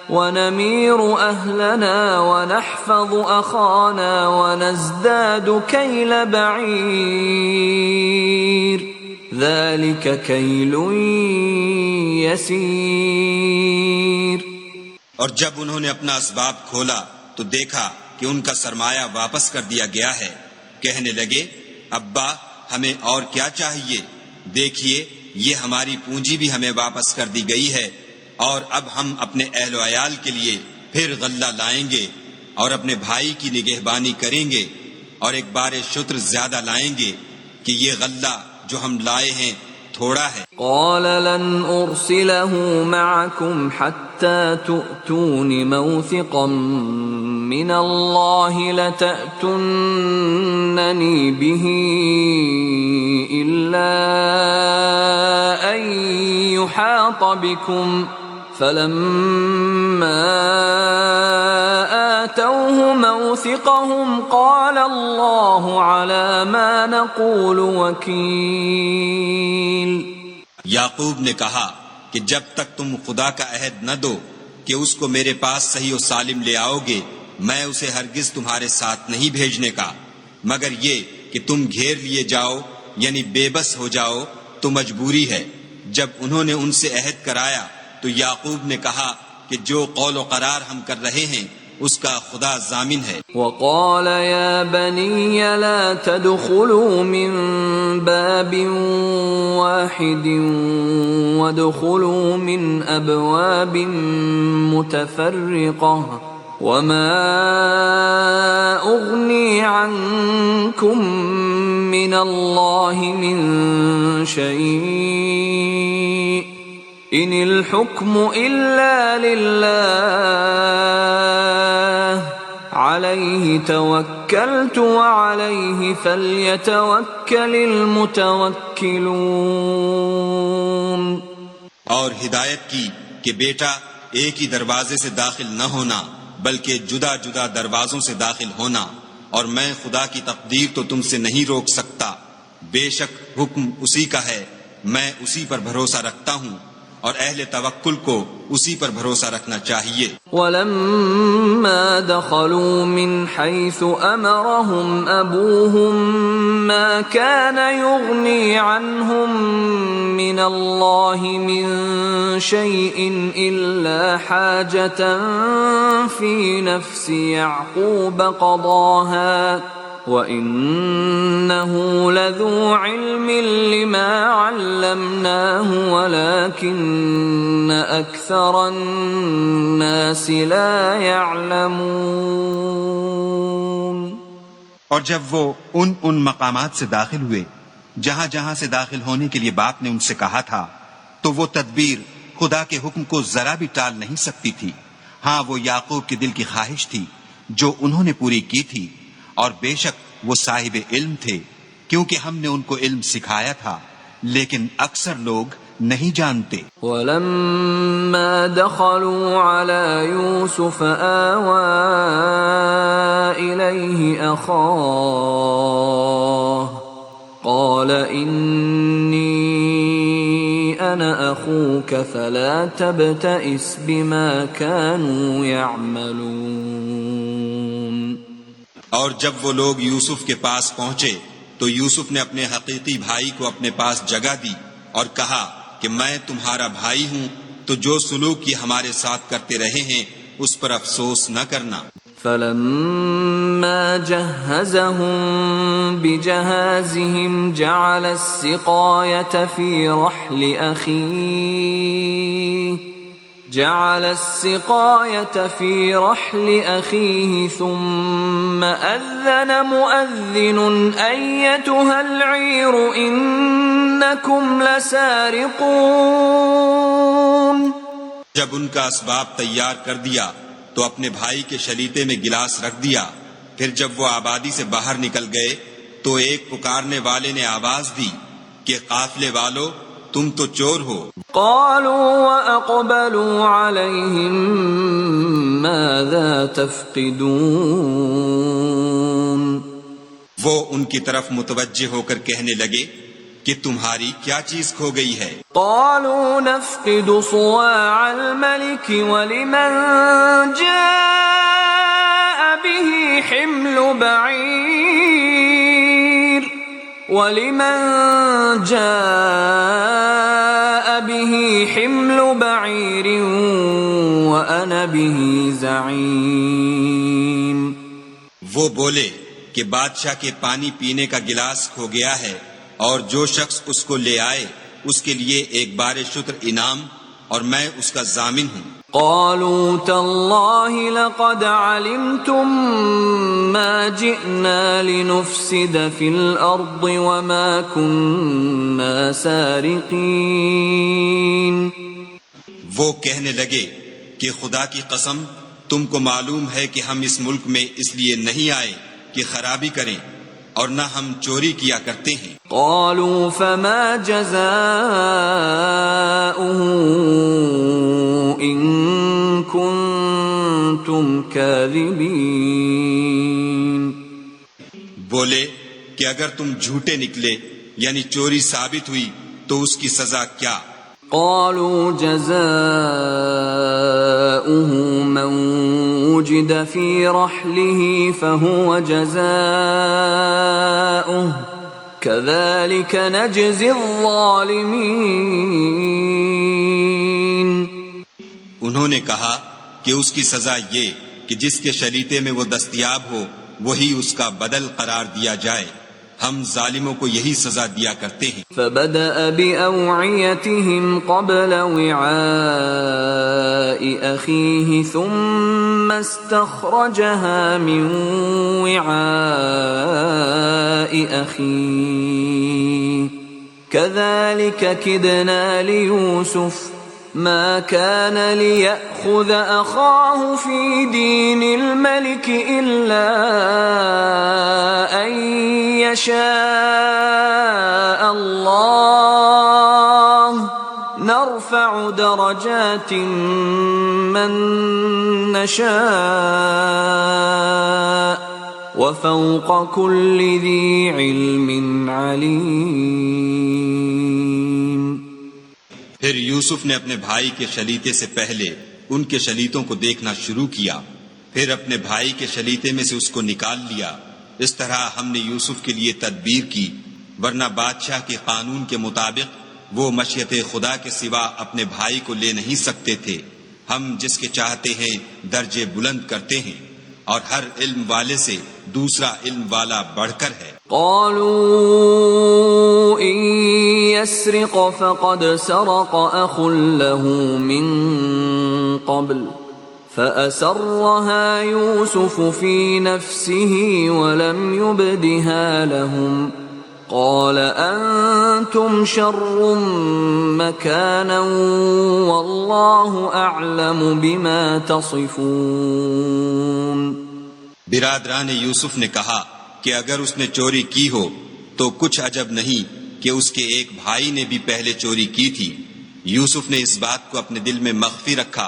ونمير أهلنا ونحفظ أخانا ونزداد كيل بعير ذلك كيل يسير. اور جب انہوں نے اپنا اسباب کھولا تو دیکھا کہ ان کا سرمایہ واپس کر دیا گیا ہے. کہنے لگے ابا ہمیں اور کیا چاہیے؟ دیکھیے یہ ہماری پونجی بھی ہمیں واپس کر دی گئی ہے اور اب ہم اپنے اہل و عیال کے لیے پھر غلہ لائیں گے اور اپنے بھائی کی نگہبانی کریں گے اور ایک بار شتر زیادہ لائیں گے کہ یہ غلہ جو ہم لائے ہیں تھوڑا ہے۔ قال لن أرسله معكم حتى تؤتون موثقا من الله لتأتونني به إلا أن يحاط بكم فلما آتوه موثقهم قال الله على ما نقول وكيل۔ یعقوب نے کہا کہ جب تک تم خدا کا عہد نہ دو کہ اس کو میرے پاس صحیح و سالم لے آؤ گے، میں اسے ہرگز تمہارے ساتھ نہیں بھیجنے کا، مگر یہ کہ تم گھیر لیے جاؤ یعنی بے بس ہو جاؤ تو مجبوری ہے۔ جب انہوں نے ان سے عہد کرایا تو یعقوب نے کہا کہ جو قول و قرار ہم کر رہے ہیں اس کا خدا ضامن ہے۔ وقال يا بني لا تدخلوا من باب واحد وادخلوا من أبواب متفرقة وما أغني عنكم من الله من شيء إن الحكم إلا لله عليه توكلت وعليه فليتوكل المتوكلون۔ اور ہدایت کی کہ بیٹا ایک ہی دروازے سے داخل نہ ہونا بلکہ جدا جدا دروازوں سے داخل ہونا، اور میں خدا کی تقدیر تو تم سے نہیں روک سکتا، بے شک حکم اسی کا ہے، میں اسی پر بھروسہ رکھتا ہوں اور اہل توکل کو اسی پر بھروسہ رکھنا چاہیے۔ وَلَمَّا دَخَلُوا مِنْ حَيْثُ أَمَرَهُمْ أَبُوهُمْ مَا كَانَ يُغْنِي عَنْهُمْ مِنَ اللَّهِ مِنْ شَيْءٍ إِلَّا حَاجَةً فِي نَفْسِ يَعْقُوبَ قَضَاهَا وَإِنَّهُ لَذُو عِلْمٍ لِّمَا عَلَّمْنَاهُ وَلَكِنَّ أَكْثَرَ النَّاسِ لَا يَعْلَمُونَ۔ اور جب وہ ان مقامات سے داخل ہوئے جہاں جہاں سے داخل ہونے کے لیے باپ نے ان سے کہا تھا تو وہ تدبیر خدا کے حکم کو ذرا بھی ٹال نہیں سکتی تھی۔ ہاں وہ یعقوب کے دل کی خواہش تھی جو انہوں نے پوری کی تھی، اور بے شک وہ صاحب علم تھے کیونکہ ہم نے ان کو علم سکھایا تھا، لیکن اکثر لوگ نہیں جانتے۔ وَلَمَّا دَخَلُوا عَلَى يُوسُفَ آوَى إِلَيْهِ أَخَاهُ قَالَ إِنِّي أَنَا أَخُوكَ فَلَا تَبْتَئِسْ بِمَا كَانُوا يَعْمَلُونَ۔ اور جب وہ لوگ یوسف کے پاس پہنچے تو یوسف نے اپنے حقیقی بھائی کو اپنے پاس جگہ دی اور کہا کہ میں تمہارا بھائی ہوں، تو جو سلوک یہ ہمارے ساتھ کرتے رہے ہیں اس پر افسوس نہ کرنا۔ فَلَمَّا جَهَّزَهُم بِجَهَازِهِمْ جَعَلَ السِّقَايَةَ فِي رَحْلِ أَخِيهِ ثُمَّ أَذَّنَ مُؤَذِّنٌ أَيَّتُهَا الْعِيرُ إِنَّكُمْ لَسَارِقُونَ۔ جب ان کا اسباب تیار کر دیا تو اپنے بھائی کے شلیتے میں گلاس رکھ دیا، پھر جب وہ آبادی سے باہر نکل گئے تو ایک پکارنے والے نے آواز دی کہ قافلے والو تم تو چور ہو۔ قالوا وأقبلوا عليهم ماذا تفقدون۔ وہ ان کی طرف متوجہ ہو کر کہنے لگے کہ تمہاری کیا چیز کھو گئی ہے؟ قالوا نفقد صواع الملك ولمن جاء به حمل بعير وأنا به زعيم۔ وہ بولے کہ بادشاہ کے پانی پینے کا گلاس کھو گیا ہے، اور جو شخص اس کو لے آئے اس کے لیے ایک بار شتر انعام اور میں اس کا ضامن ہوں۔ قالوا تالله لقد علمتم ما جئنا لنفسد في الأرض وما كنا سارقين۔ وہ کہنے لگے کہ خدا کی قسم تم کو معلوم ہے کہ ہم اس ملک میں اس لیے نہیں آئے کہ خرابی کریں اور نہ ہم چوری کیا کرتے ہیں۔ قالوا فما جزاؤه إن كنتم كاذبين۔ بولے کہ اگر تم جھوٹے نکلے یعنی چوری ثابت ہوئی تو اس کی سزا کیا؟ قالوا جزاؤه من وجد في رحله فهو جزاؤه كذلك نجزي الظالمين۔ انہوں نے کہا کہ اس کی سزا یہ کہ جس کے شریعے میں وہ دستیاب ہو وہی اس کا بدل قرار دیا جائے، ہم ظالموں کو یہی سزا دیا کرتے ہیں۔ فبدأ بأوعيتهم قبل وعاء أخيه ثم استخرجها من وعاء أخيه كذلك كدنا ليوسف ما كان ليأخذ أخاه في دين الملك إلا أن يشاء الله نرفع درجات من نشاء وفوق كل ذي علم عليم۔ پھر یوسف نے اپنے بھائی کے شلیتے سے پہلے ان کے شلیتوں کو دیکھنا شروع کیا، پھر اپنے بھائی کے شلیتے میں سے اس کو نکال لیا۔ اس طرح ہم نے یوسف کے لیے تدبیر کی، ورنہ بادشاہ کے قانون کے مطابق وہ مشیت خدا کے سوا اپنے بھائی کو لے نہیں سکتے تھے۔ ہم جس کے چاہتے ہیں درجے بلند کرتے ہیں، اور ہر علم والے سے دوسرا علم والا بڑھ کر ہے۔ قالوا إن يسرق فقد سرق أخ له من قبل فأسرها يوسف في نفسه ولم يبدها لهم قال أنتم شر مكانا والله أعلم بما تصفون۔ برادران یوسف نے کہا کہ اگر اس نے چوری کی ہو تو کچھ عجب نہیں کہ اس کے ایک بھائی نے بھی پہلے چوری کی تھی۔ یوسف نے اس بات کو اپنے دل میں مخفی رکھا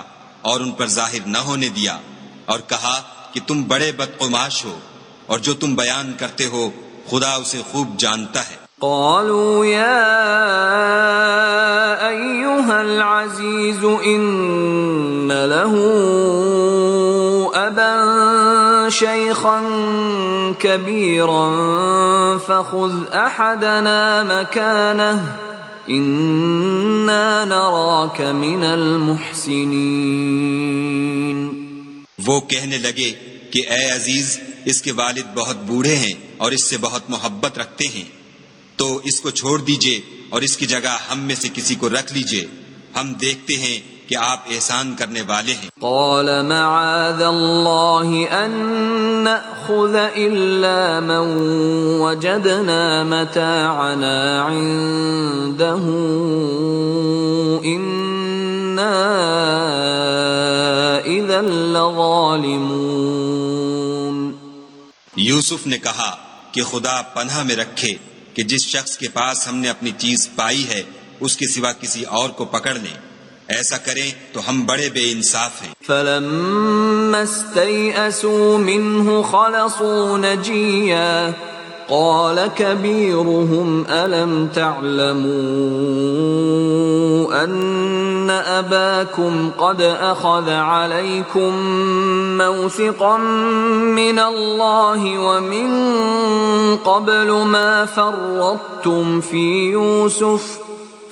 اور ان پر ظاہر نہ ہونے دیا، اور کہا کہ تم بڑے بدقماش ہو، اور جو تم بیان کرتے ہو خدا اسے خوب جانتا ہے۔ قالوا يا أيها العزيز إن له أبا شيخا كبيرا فخذ أحدنا مكانه إنا نراك من المحسنين۔ وہ کہنے لگے کہ اے عزیز، اس کے والد بہت بوڑھے ہیں اور اس سے بہت محبت رکھتے ہیں، تو اس کو چھوڑ دیجئے اور اس کی جگہ ہم میں سے کسی کو رکھ لیجئے، ہم دیکھتے ہیں کہ آپ احسان کرنے والے ہیں۔ قال معاذ الله أن نأخذ إلا من وجدنا متاعنا عنده إنا إذا لظالمون۔ یوسف نے کہا کہ خدا پناہ میں رکھے کہ جس شخص کے پاس ہم نے اپنی چیز پائی ہے اس کے سوا کسی اور کو پکڑ لیں، ایسا کریں تو ہم بڑے بے انصاف ہیں۔ فلما استيئسوا منه خلصوا نجيا قال كبيرهم ألم تعلموا أن أباكم قد أخذ عليكم موثقا من الله ومن قبل ما فرطتم في يوسف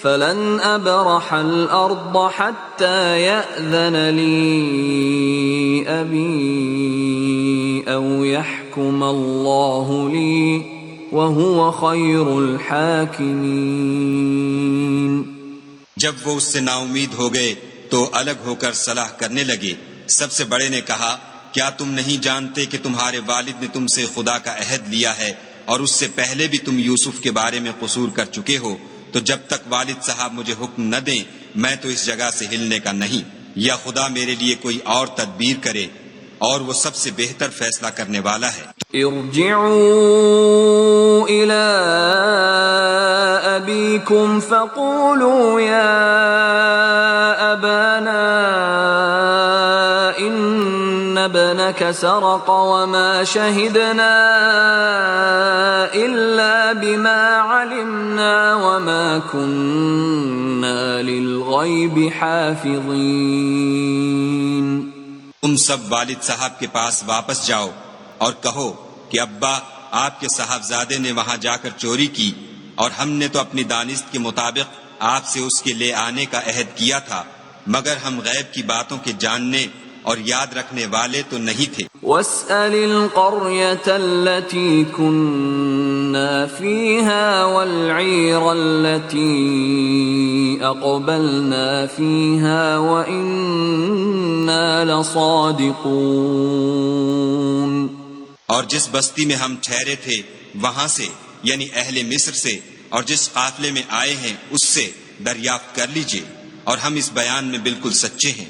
فلن أبرح الأرض حتى يأذن لي أبي أو يحكم الله لي وهو خير الحاكمين۔ جب وہ اس سے نا امید ہو گئے تو الگ ہو کر صلاح کرنے لگے۔ سب سے بڑے نے کہا، کیا تم نہیں جانتے کہ تمہارے والد نے تم سے خدا کا عہد لیا ہے اور اس سے پہلے بھی تم یوسف کے بارے میں قصور کر چکے ہو؟ تو جب تک والد صاحب مجھے حکم نہ دیں میں تو اس جگہ سے ہلنے کا نہیں، یا خدا میرے لیے کوئی اور تدبیر کرے، اور وہ سب سے بہتر فیصلہ کرنے والا ہے۔ ارجعوا إلى أبيكم فقولوا يا أبانا إن ابنك سرق وما شهدنا إلا بما علمنا وما كنا للغيب حافظين۔ تم سب والد صاحب کے پاس واپس جاؤ اور کہو کہ ابا آپ کے صاحبزادے نے وہاں جا کر چوری کی، اور ہم نے تو اپنی دانست کے مطابق آپ سے اس کے لے آنے کا عہد کیا تھا، مگر ہم غیب کی باتوں کے جاننے اور یاد رکھنے والے تو نہیں تھے۔ واسأل القرية التي كنا فيها والعير التي أقبلنا فيها وإنا لصادقون۔ اور جس بستی میں ہم ٹھہرے تھے وہاں سے، یعنی اہل مصر سے، اور جس قافلے میں آئے ہیں اس سے دریافت کر لیجئے، اور ہم اس بیان میں بالکل سچے ہیں۔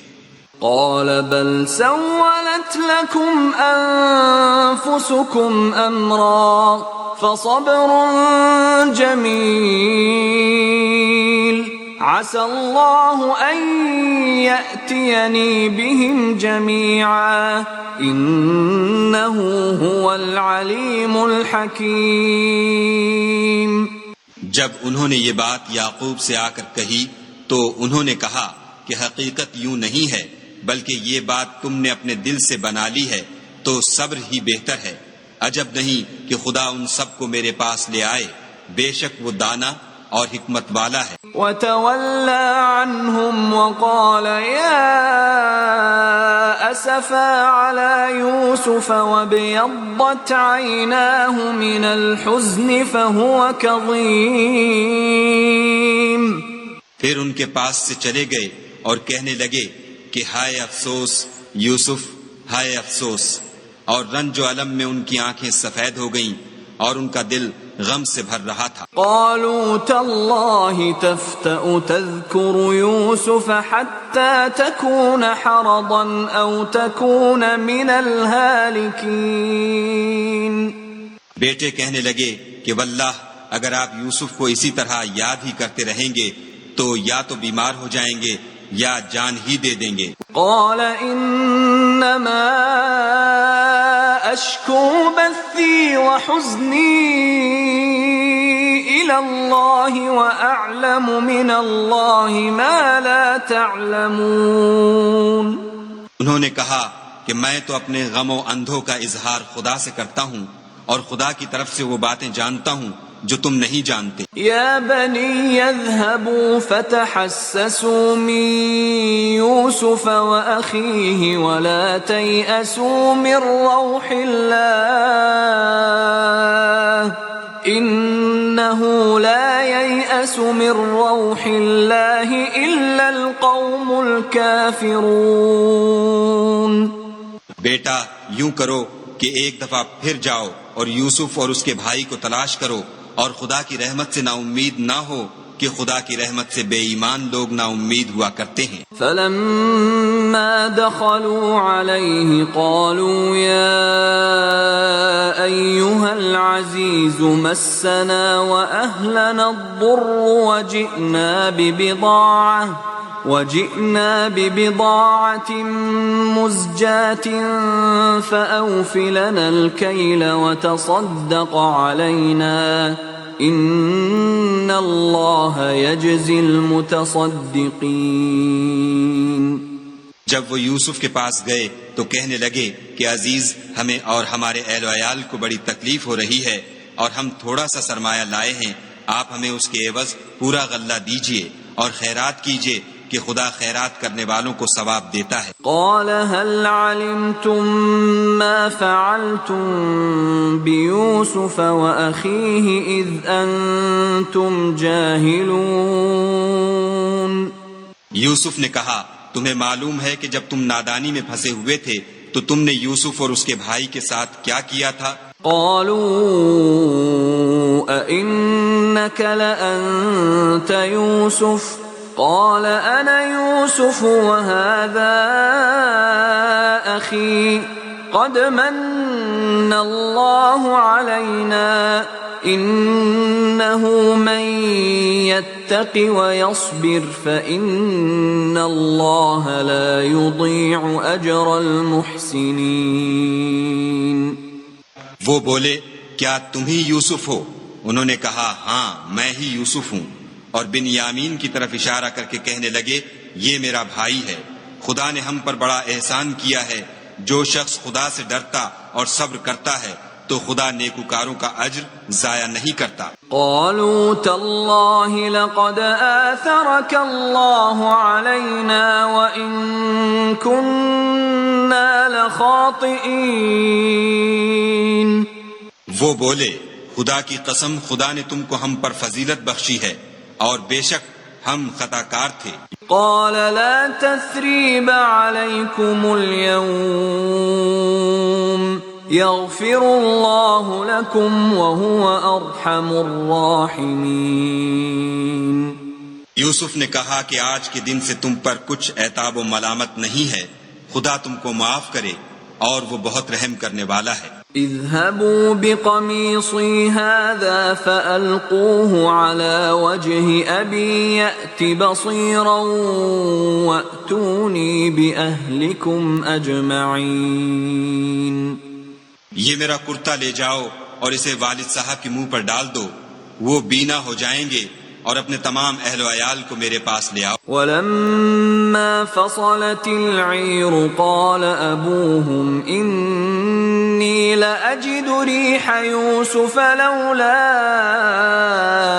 قال بل سولت لكم أنفسكم أمرا فصبر جميل عسى الله أن يأتيني بهم جميعا إنه هو العليم الحكيم۔ جب انہوں نے یہ بات یعقوب سے آ کر کہی تو انہوں نے کہا کہ حقیقت یوں نہیں ہے، بلکہ یہ بات تم نے اپنے دل سے بنا لی ہے، تو صبر ہی بہتر ہے۔ عجب نہیں کہ خدا ان سب کو میرے پاس لے آئے، بے شک وہ دانا اور حکمت والا ہے۔ وَتَوَلَّى عَنْهُمْ وَقَالَ يَا أَسَفَا عَلَى يُوسُفَ وَابْيَضَّتْ عَيْنَاهُ مِنَ الْحُزْنِ فَهُوَ كَظِيمٌ۔ پھر ان کے پاس سے چلے گئے اور کہنے لگے کہ ہائے افسوس یوسف، ہائے افسوس، اور رنج و الم میں ان کی آنکھیں سفید ہو گئیں اور ان کا دل غم سے بھر رہا تھا۔ قالوا تالله تفتأ تذكر يوسف حتى تكون حرضا أو تكون من الهالكين۔ بیٹے کہنے لگے کہ واللہ اگر آپ یوسف کو اسی طرح یاد ہی کرتے رہیں گے تو یا تو بیمار ہو جائیں گے یا جان ہی دے دیں گے۔ قال انما اشکو بثی وحزنی الى اللہ واعلم من اللہ ما لا تعلمون۔ انہوں نے کہا کہ میں تو اپنے غم و اندھوں کا اظہار خدا سے کرتا ہوں اور خدا کی طرف سے وہ باتیں جانتا ہوں جو تم نہیں جانتے۔ یا بنی اذهبوا فتحسسوا من یوسف واخیہ ولا تیأسوا من روح اللہ انه لا ییأس من روح اللہ الا القوم الکافرون۔ بیٹا یوں کرو کہ ایک دفعہ پھر جاؤ اور یوسف اور اس کے بھائی کو تلاش کرو، اور خدا کی رحمت سے نا امید نہ ہو کہ خدا کی رحمت سے بے ایمان لوگ نا امید ہوا کرتے ہیں۔ فلما دخلوا عليه قالوا يا أيها العزيز مسنا وأهلنا الضر وجئنا ببضاعة مزجاة فأوف لنا الكيل وتصدق علينا إن الله يجزي المتصدقين۔ جب وہ یوسف کے پاس گئے تو کہنے لگے کہ عزیز، ہمیں اور ہمارے اہل و عیال کو بڑی تکلیف ہو رہی ہے اور ہم تھوڑا سا سرمایہ لائے ہیں، آپ ہمیں اس کے عوض پورا غلہ دیجئے اور خیرات کیجئے کہ خدا خیرات کرنے والوں کو ثواب دیتا ہے۔ قال هل علمتم ما فعلتم بيوسف وأخيه إذ أنتم جاهلون؟ یوسف نے کہا تمہیں معلوم ہے کہ جب تم نادانی میں پھنسے ہوئے تھے تو تم نے یوسف اور اس کے بھائی کے ساتھ کیا کیا تھا؟ قالوا أئنك لأنت يوسف قال أنا يوسف وهذا أخي قد من الله علينا إنه من يتق ويصبر فإن الله لا يضيع أجر المحسنين۔ وہ بولے کیا تم ہی یوسف ہو؟ انہوں نے کہا ہاں میں ہی یوسف ہوں، اور بن یامین کی طرف اشارہ کر کے کہنے لگے یہ میرا بھائی ہے، خدا نے ہم پر بڑا احسان کیا ہے، جو شخص خدا سے ڈرتا اور صبر کرتا ہے تو خدا نیکوکاروں کا اجر ضائع نہیں کرتا۔ قالوا تالله لقد آثرك الله علينا وإن كنا لخاطئين۔ وہ بولے خدا کی قسم خدا نے تم کو ہم پر فضیلت بخشی ہے اور بے شک ہم خطا کار تھے۔ قال لا تثريب عليكم اليوم يغفر الله لكم وهو أرحم الراحمين۔ یوسف نے کہا کہ آج کے دن سے تم پر کچھ عتاب و ملامت نہیں ہے، خدا تم کو معاف کرے اور وہ بہت رحم کرنے والا ہے۔ اذهبوا بقميصي هذا فألقوه على وجه أبي يأت بصيرا وأتوني بأهلكم أجمعين۔ یہ میرا کرتا لے جاؤ اور اسے والد صاحب کے منہ پر ڈال دو، وہ بینا ہو جائیں گے، اور اپنے تمام اہل و عیال کو میرے پاس لے آؤ۔ ولما فصلت العير قال أبوهم إني لأجد ريح يوسف لولا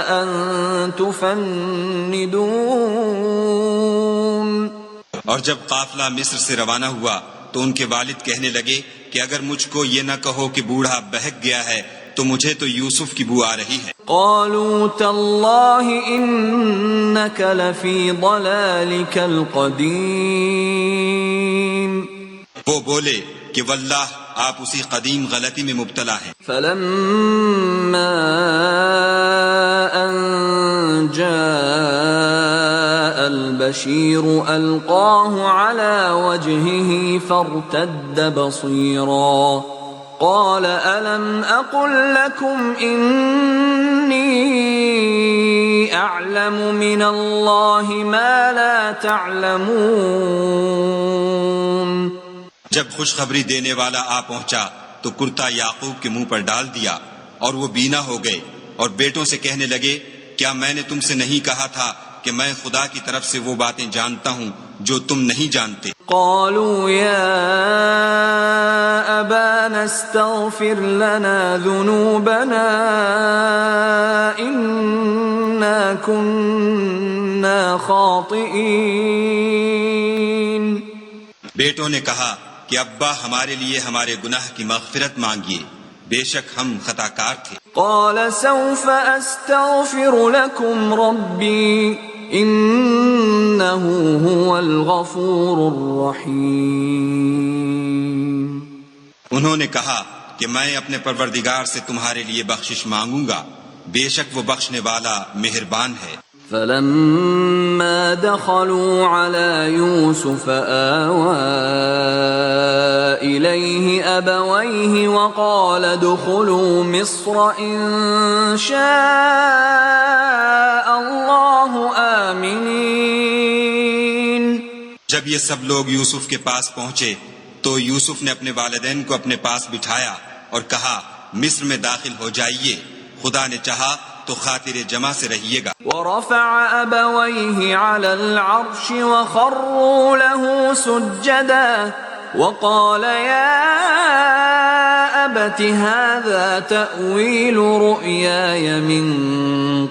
أن تفندون۔ اور جب قافلہ مصر سے روانہ ہوا تو ان کے والد کہنے لگے کہ اگر مجھ کو یہ نہ کہو کہ بوڑھا بہک گیا ہے تو مجھے تو یوسف کی بو آ رہی ہے۔ قالوا تالله إنك لفي ضلالك القديم۔ وہ بولے کہ واللہ آپ اسی قدیم غلطی میں مبتلا ہیں۔ فلما أن جاء البشير ألقاه على وجهه فارتد بصيرا قال ألم أقل لكم إني أعلم من الله ما لا تعلمون۔ جب خوشخبری دینے والا آ پہنچا تو کرتا یعقوب کے منہ پر ڈال دیا اور وہ بینا ہو گئے، اور بیٹوں سے کہنے لگے کیا میں نے تم سے نہیں کہا تھا کہ میں خدا کی طرف سے وہ باتیں جانتا ہوں جو تم نہیں جانتے؟ قالوا يا أبانا استغفر لنا ذنوبنا إنا كنا خاطئين۔ بیٹوں نے کہا کہ ابا ہمارے لیے ہمارے گناہ کی مغفرت مانگیے، بے شک ہم خطا کار تھے۔ قال سوف أستغفر لكم ربي إنه هو الغفور الرحيم۔ انہوں نے کہا کہ میں اپنے پروردگار سے تمہارے لیے بخشش مانگوں گا، بے شک وہ بخشنے والا مہربان ہے۔ فلما دخلوا على يوسف آوى إليه أبويه وقال ادخلوا مصر إن شاء الله آمنين۔ جب یہ سب لوگ یوسف کے پاس پہنچے تو یوسف نے اپنے والدین کو اپنے پاس بٹھایا اور کہا مصر میں داخل ہو جائیے، خدا نے چاہا تو خاطر جمع سے رہیے گا۔ ورفع أبويه على العرش وخروا له سجدا وقال يا أبت هذا تأويل رؤياي من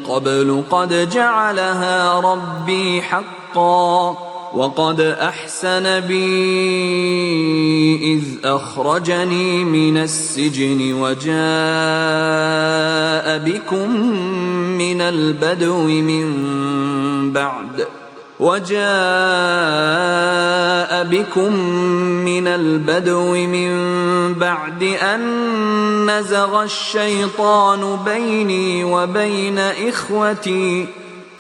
قبل قد جعلها ربي حقا حقا وقد أحسن بي إذ أخرجني من السجن وجاء بكم من البدو من بعد أن نزغ الشيطان بيني وبين إخوتي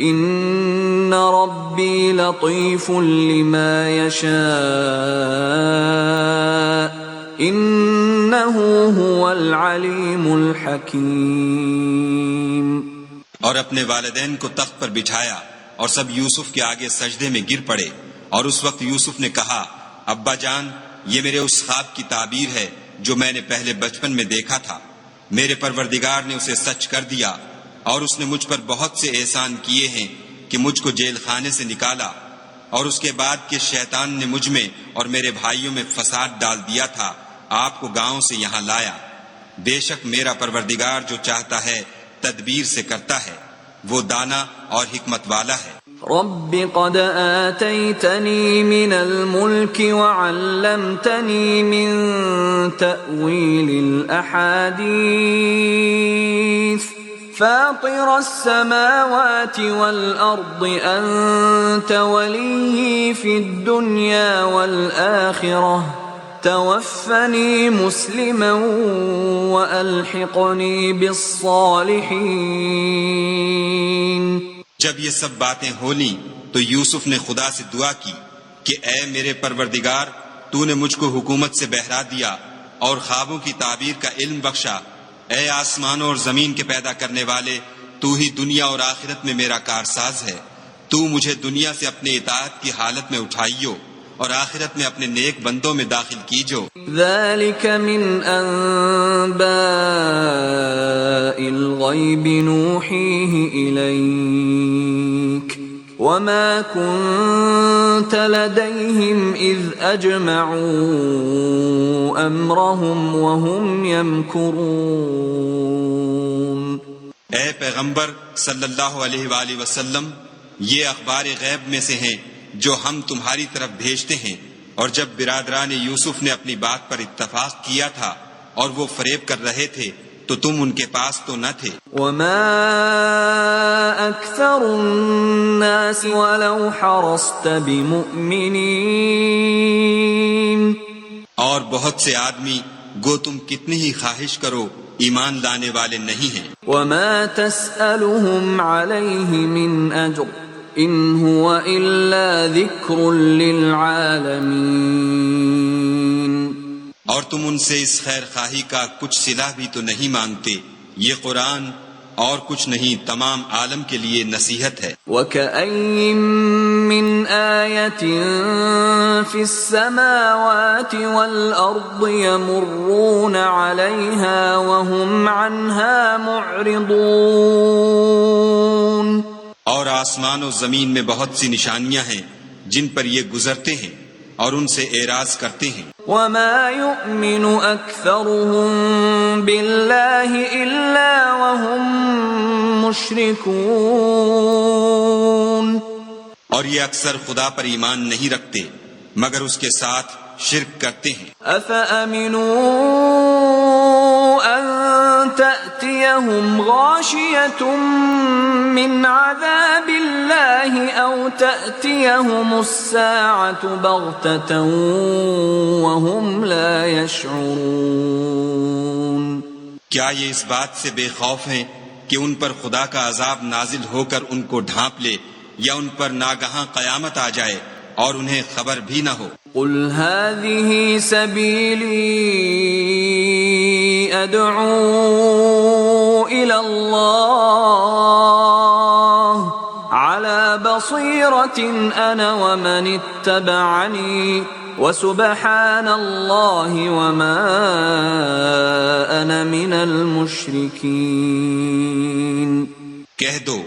إن ربي لطيف لما يشاء إنه هو العليم الحكيم. اور اپنے والدین کو تخت پر بٹھایا اور سب یوسف کے آگے سجدے میں گر پڑے، اور اس وقت یوسف نے کہا، ابا جان، یہ میرے اس خواب کی تعبیر ہے جو میں نے پہلے بچپن میں دیکھا تھا. میرے پروردگار نے اسے سچ کر دیا، اور اس نے مجھ پر بہت سے احسان کیے ہیں کہ مجھ کو جیل خانے سے نکالا، اور اس کے بعد کہ شیطان نے مجھ میں اور میرے بھائیوں میں فساد ڈال دیا تھا، آپ کو گاؤں سے یہاں لایا. بے شک میرا پروردگار جو چاہتا ہے تدبیر سے کرتا ہے، وہ دانا اور حکمت والا ہے. رب قد آتيتني من الملك وعلمتني من تأويل الأحاديث فاطر السماوات والأرض أنت ولي في الدنيا والآخرة توفني مسلما وألحقني بالصالحين. جب یہ سب باتیں ہو لیں تو یوسف نے خدا سے دعا کی کہ اے میرے پروردگار، تو نے مجھ کو حکومت سے بہرا دیا اور خوابوں کی تعبیر کا علم بخشا. اے آسمانوں اور زمین کے پیدا کرنے والے، تو ہی دنیا اور آخرت میں میرا کارساز ہے. تو مجھے دنیا سے اپنے اطاعت کی حالت میں اٹھائیو اور آخرت میں اپنے نیک بندوں میں داخل کیجو. ذلك من أنباء الغيب نوحيه إليك وما كنت لديهم إذ أجمعوا أمرهم وهم يمكرون. اے پیغمبر صلی اللہ علیہ وآلہ وسلم، یہ اخبار غیب میں سے ہیں جو ہم تمہاری طرف بھیجتے ہیں. اور جب برادران یوسف نے اپنی بات پر اتفاق کیا تھا اور وہ فریب کر رہے تھے تو تم ان کے پاس تو نہ تھے. وما أكثر الناس ولو حرصت بمؤمنين. اور بہت سے آدمی گو تم کتنی ہی خواہش کرو ایمان لانے والے نہیں ہیں. وما تسألهم عليه من أجر ان هو الا ذکر للعالمین. اور تم ان سے اس خیر خواہی کا کچھ صلہ بھی تو نہیں مانگتے. یہ قرآن اور کچھ نہیں، تمام عالم کے لیے نصیحت ہے. وَكَأَيٍّ مِّنْ آيَةٍ فِي السَّمَاوَاتِ وَالْأَرْضِ يَمُرُّونَ عَلَيْهَا وَهُمْ عَنْهَا مُعْرِضُونَ. اور آسمان و زمین میں بہت سی نشانیاں ہیں جن پر یہ گزرتے ہیں اور ان سے اعراض کرتے ہیں. وَمَا يُؤْمِنُ أَكْثَرُهُم بِاللَّهِ إِلَّا وَهُم مُشْرِكُونَ. اور یہ اکثر خدا پر ایمان نہیں رکھتے مگر اس کے ساتھ شرک کرتے ہیں. أَفَأَمِنُوا أَن تَأْتِيَهُمْ غَاشِيَةٌ مِّنْ عَذَابِ اللَّهِ أَوْ تَأْتِيَهُمُ السَّاعَةُ بَغْتَةً وَهُمْ لَا يَشْعُرُونَ. کیا یہ اس بات سے بے خوف ہیں کہ ان پر خدا کا عذاب نازل ہو کر ان کو ڈھانپ لے یا ان پر ناگہاں قیامت آ جائے اور انہیں خبر بھی نہ ہو؟ قُلْ هَذِهِ سَبِيلِي أَدْعُو إِلَى اللَّهِ عَلَى بَصِيرَةٍ أَنَا وَمَنِ اتَّبَعَنِي وَسُبْحَانَ اللَّهِ وَمَا أَنَا مِنَ الْمُشْرِكِينَ. کہہ دو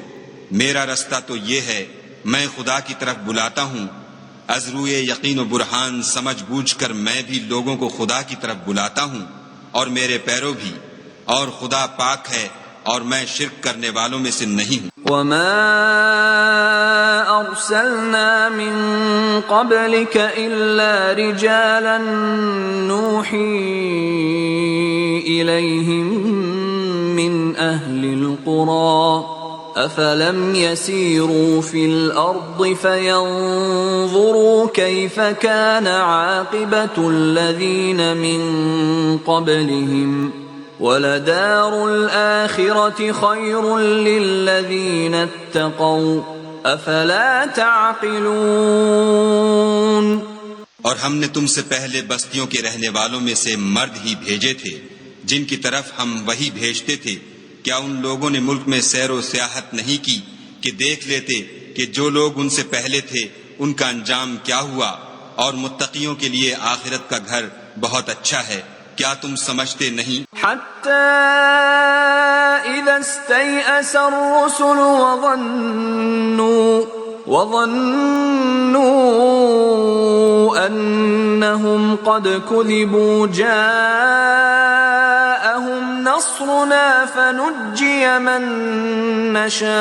میرا رستہ تو یہ ہے، میں خدا کی طرف بلاتا ہوں، از روئے یقین و برہان سمجھ بوجھ کر میں بھی لوگوں کو خدا کی طرف بلاتا ہوں اور میرے پیرو بھی، اور خدا پاک ہے اور میں شرک کرنے والوں میں سے نہیں ہوں۔ وما أرسلنا من قبلك إلا رجالا نوحي إليهم من أهل القرى أفلم يسيروا في الأرض فينظروا كيف كان عاقبة الذين من قبلهم وَلَدَارُ الْآخِرَةِ خَيْرٌ لِّلَّذِينَ اتَّقَوْا أَفَلَا تَعْقِلُونَ۔ اور ہم نے تم سے پہلے بستیوں کے رہنے والوں میں سے مرد ہی بھیجے تھے جن کی طرف ہم وہی بھیجتے تھے۔ کیا ان لوگوں نے ملک میں سیر و سیاحت نہیں کی کہ دیکھ لیتے کہ جو لوگ ان سے پہلے تھے ان کا انجام کیا ہوا، اور متقیوں کے لیے آخرت کا گھر بہت اچھا ہے۔ کیا تم سمجھتے نہیں؟ حتى إذا استيأس الرسل وظنوا أنهم قد كذبوا جاءهم نصرنا فنجي من نشاء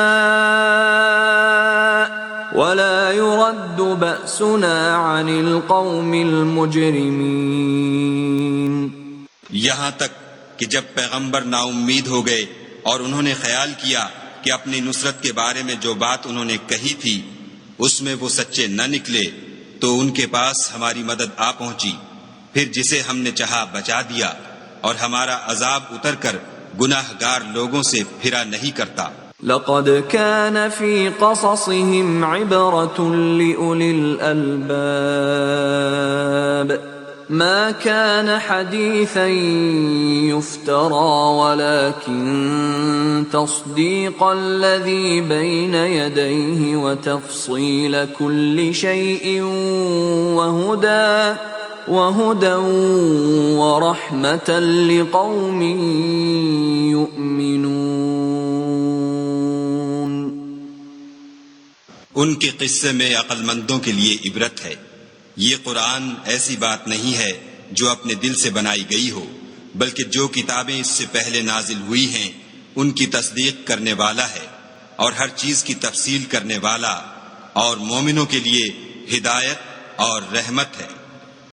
ولا يرد بأسنا عن القوم المجرمين۔ یہاں تک کہ جب پیغمبر نا امید ہو گئے اور انہوں نے خیال کیا کہ اپنی نصرت کے بارے میں جو بات انہوں نے کہی تھی اس میں وہ سچے نہ نکلے تو ان کے پاس ہماری مدد آ پہنچی، پھر جسے ہم نے چاہا بچا دیا، اور ہمارا عذاب اتر کر گناہ گار لوگوں سے پھرا نہیں کرتا۔ لقد كان في قصصهم عبرة لأولي الألباب ما كان حديثا يفترى ولكن تصديق الذي بين يديه وتفصيل كل شيء وهدى ورحمة لقوم يؤمنون۔ ان کے قصے میں عقل مندوں کے لیے عبرت ہے۔ یہ قرآن ایسی بات نہیں ہے جو اپنے دل سے بنائی گئی ہو، بلکہ جو کتابیں اس سے پہلے نازل ہوئی ہیں ان کی تصدیق کرنے والا ہے، اور ہر چیز کی تفصیل کرنے والا، اور مومنوں کے لیے ہدایت اور رحمت ہے۔